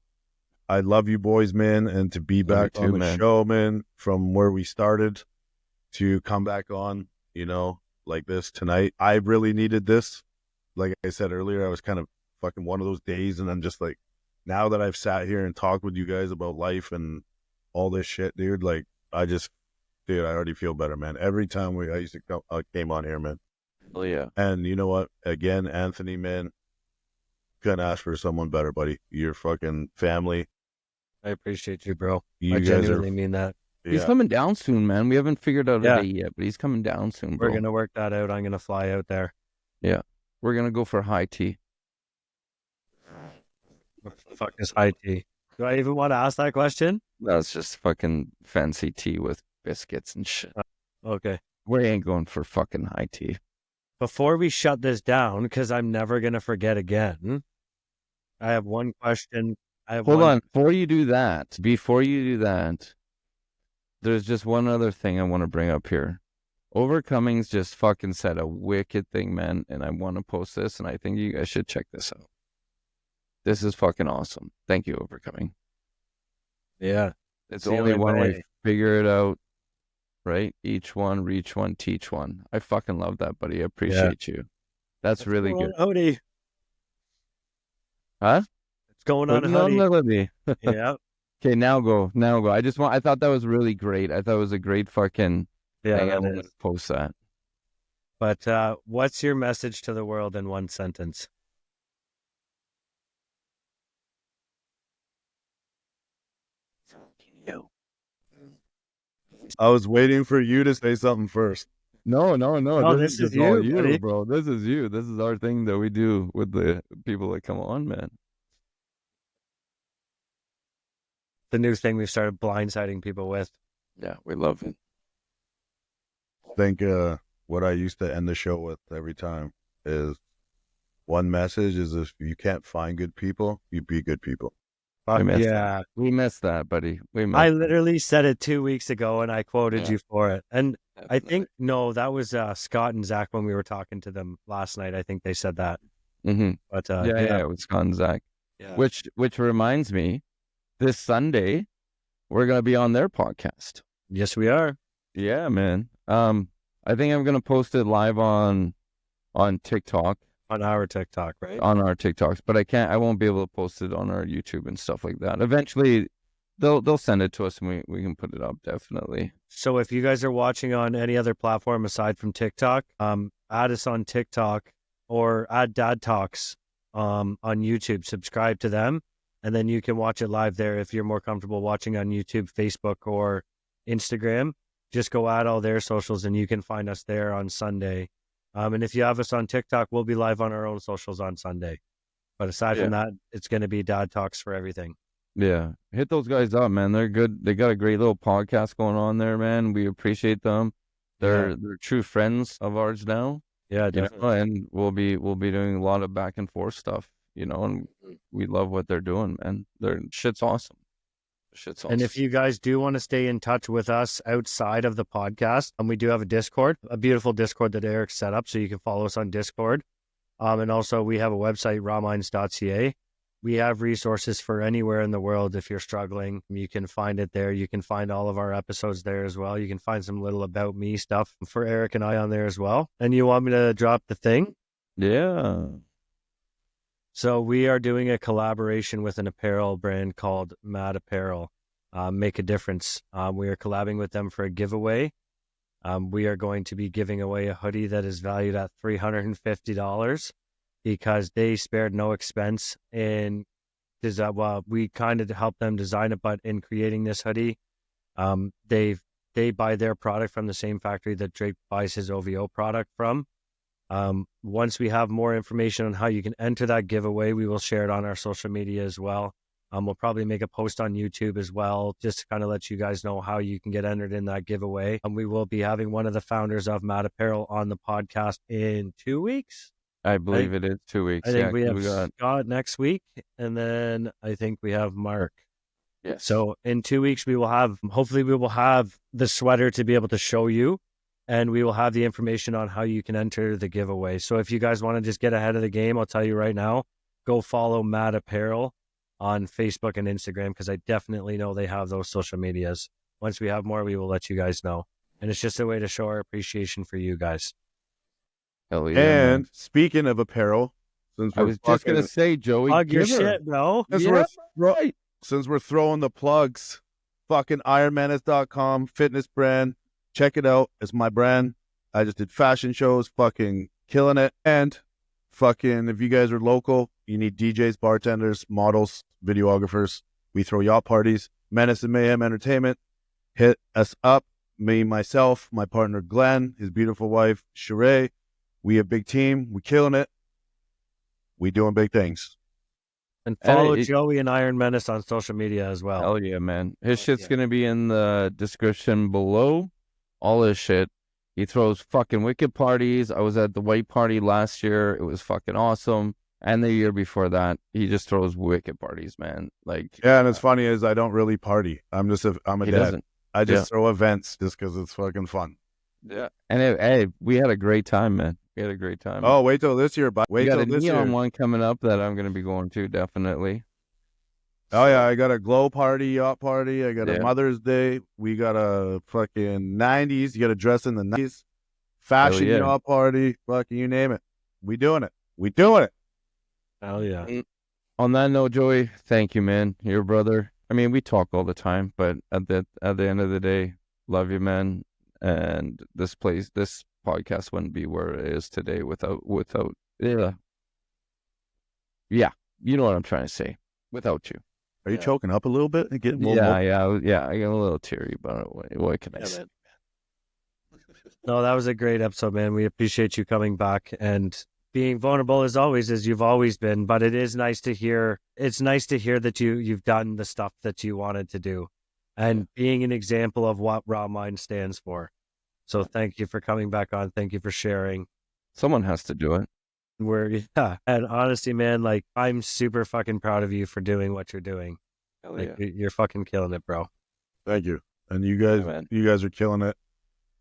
I love you boys, man, and to be back on the show, man, from where we started to come back on, you know, like this tonight. I really needed this. Like I said earlier, I was kind of fucking one of those days, and then just like, now that I've sat here and talked with you guys about life and all this shit, dude, like I already feel better, man. Every time I used to come, I came on here, man. Oh yeah. And you know what? Again, Anthony, man, couldn't ask for someone better, buddy. You're fucking family. I appreciate you, bro. You I guys genuinely mean that. He's Yeah. coming down soon, man. We haven't figured out a date yet, but he's coming down soon, bro. We're going to work that out. I'm going to fly out there. Yeah. We're going to go for high tea. What the fuck is high tea? Do I even want to ask that question? That's just fucking fancy tea with biscuits and shit. Okay. We ain't going for fucking high tea. Before we shut this down, because I'm never going to forget again, I have one question. Hold on. Before you do that, there's just one other thing I want to bring up here. Overcoming's just fucking said a wicked thing, man, and I want to post this, and I think you guys should check this out. This is fucking awesome. Thank you for coming. Yeah. It's the only only one way. way. Figure it out, right? Each one, reach one, teach one. I fucking love that, buddy. I appreciate you. That's What's really going good. on, Odie? Huh? It's going on, Putting on Hoodie. melody. Yeah. Okay, now go. I thought that was really great. I thought it was a great fucking Yeah, thing. I that wanted is. to post that. But what's your message to the world in one sentence? I was waiting for you to say something first. No. Oh, This is this is just all you, you, buddy. bro. This is you. This is our thing that we do with the people that come on, man. The new thing we've started blindsiding people with. Yeah, we love it. I think what I used to end the show with every time is one message is if you can't find good people, you be good people. We missed Yeah. that. We missed that, buddy. We missed I that. literally said it 2 weeks ago and I quoted Yeah. you for it. And I Definitely. think, no, that was Scott and Zach when we were talking to them last night. I think they said that. Mm-hmm. But Yeah, it was Scott and Zach. Yeah. Which reminds me, this Sunday, we're going to be on their podcast. Yes, we are. Yeah, man. I think I'm going to post it live on TikTok. On our TikTok, right? On our TikToks, but I won't be able to post it on our YouTube and stuff like that. Eventually they'll send it to us and we can put it up, definitely. So if you guys are watching on any other platform aside from TikTok, add us on TikTok or add Dad Talks on YouTube. Subscribe to them, and then you can watch it live there if you're more comfortable watching on YouTube, Facebook, or Instagram. Just go add all their socials and you can find us there on Sunday. And if you have us on TikTok, we'll be live on our own socials on Sunday. But aside from that, it's going to be Dad Talks for everything. Yeah. Hit those guys up, man. They're good. They got a great little podcast going on there, man. We appreciate them. They're true friends of ours now. Yeah, definitely. And we'll be doing a lot of back and forth stuff, and we love what they're doing, man. Shit's awesome. And if you guys do want to stay in touch with us outside of the podcast, we do have a Discord, a beautiful Discord that Eric set up, so you can follow us on Discord. And also we have a website, rawminds.ca. We have resources for anywhere in the world. If you're struggling, you can find it there. You can find all of our episodes there as well. You can find some little about me stuff for Eric and I on there as well. And you want me to drop the thing? Yeah. So we are doing a collaboration with an apparel brand called Mad Apparel, Make a Difference. We are collabing with them for a giveaway. We are going to be giving away a hoodie that is valued at $350 because they spared no expense in we kind of helped them design it, but in creating this hoodie, they buy their product from the same factory that Drake buys his OVO product from. Once we have more information on how you can enter that giveaway, we will share it on our social media as well. We'll probably make a post on YouTube as well, just to kind of let you guys know how you can get entered in that giveaway. And we will be having one of the founders of Mad Apparel on the podcast in 2 weeks. I believe it is 2 weeks. I think we have Scott next week, and then I think we have Mark. Yes. So in 2 weeks, hopefully we will have the sweater to be able to show you. And we will have the information on how you can enter the giveaway. So if you guys want to just get ahead of the game, I'll tell you right now, go follow Mad Apparel on Facebook and Instagram, because I definitely know they have those social medias. Once we have more, we will let you guys know. And it's just a way to show our appreciation for you guys. Hell yeah, And man. speaking of apparel, since I was just going to say, Joey, Plug your shit, bro. Since we're throwing the plugs, fucking ironmenace.com, fitness brand. Check it out. It's my brand. I just did fashion shows, fucking killing it. And fucking, if you guys are local, you need DJs, bartenders, models, videographers. We throw yacht parties. Menace and Mayhem Entertainment. Hit us up. Me, myself, my partner Glenn, his beautiful wife Sheree. We a big team. We killing it. We doing big things. And follow Joey and Iron Menace on social media as well. Hell yeah, man. His shit's going to be in the description below. All his shit. He throws fucking wicked parties. I was at the white party last year. It was fucking awesome. And the year before that, he just throws wicked parties, man. And it's funny is I don't really party. I'm a dad. Doesn't. I just throw events just because it's fucking fun. Yeah. And we had a great time, man. We had a great time. Oh, wait till this year. we Wait got till a this neon year. one coming up that I'm going to be going to, definitely. Oh yeah, I got a glow party, yacht party. I got a Yeah. Mother's Day. We got a fucking 90s. You got to dress in the 90s. Fashion yeah. yacht party. Fucking you name it. We doing it. We doing it. Hell yeah. On that note, Joey, thank you, man. Your brother. I mean, we talk all the time, but at the end of the day, love you, man. And this podcast wouldn't be where it is today without yeah, you know what I'm trying to say. Without you. Are you choking up a little bit and getting a little Yeah. I get a little teary, but what can I say? Man. No, that was a great episode, man. We appreciate you coming back and being vulnerable as always, as you've always been. But it is nice to hear. It's nice to hear that you've done the stuff that you wanted to do, and being an example of what Raw Mind stands for. So thank you for coming back on. Thank you for sharing. Someone has to do it. And honestly, man, like I'm super fucking proud of you for doing what you're doing. Hell Like you're fucking killing it, bro. Thank you. And you guys, man. you guys are killing it.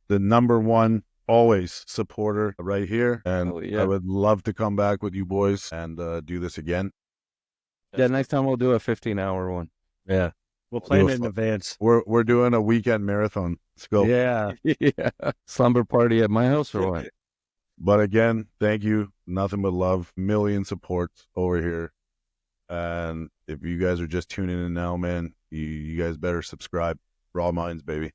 The number one always supporter right here. And Hell yeah. I would love to come back with you boys and do this again. Yeah, next time we'll do a 15-hour one. Yeah, we'll plan Do a it in advance. We're doing a weekend marathon. Let's go. Yeah, Yeah. Slumber party at my house or what? But again, thank you. Nothing but love. Million supports over here. And if you guys are just tuning in now, man, you guys better subscribe. Raw Minds, baby.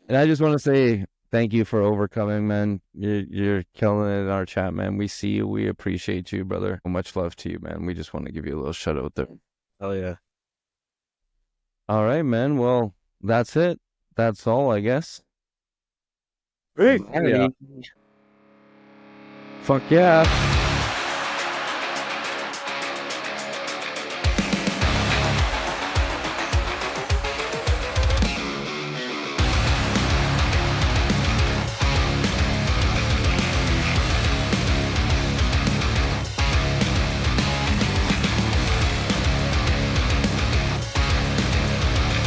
And I just want to say thank you for overcoming, man. You're killing it in our chat, man. We see you. We appreciate you, brother. Much love to you, man. We just want to give you a little shout out there. hell yeah. All right, man. Well, that's it. That's all, I guess. Great. Yeah. Fuck yeah.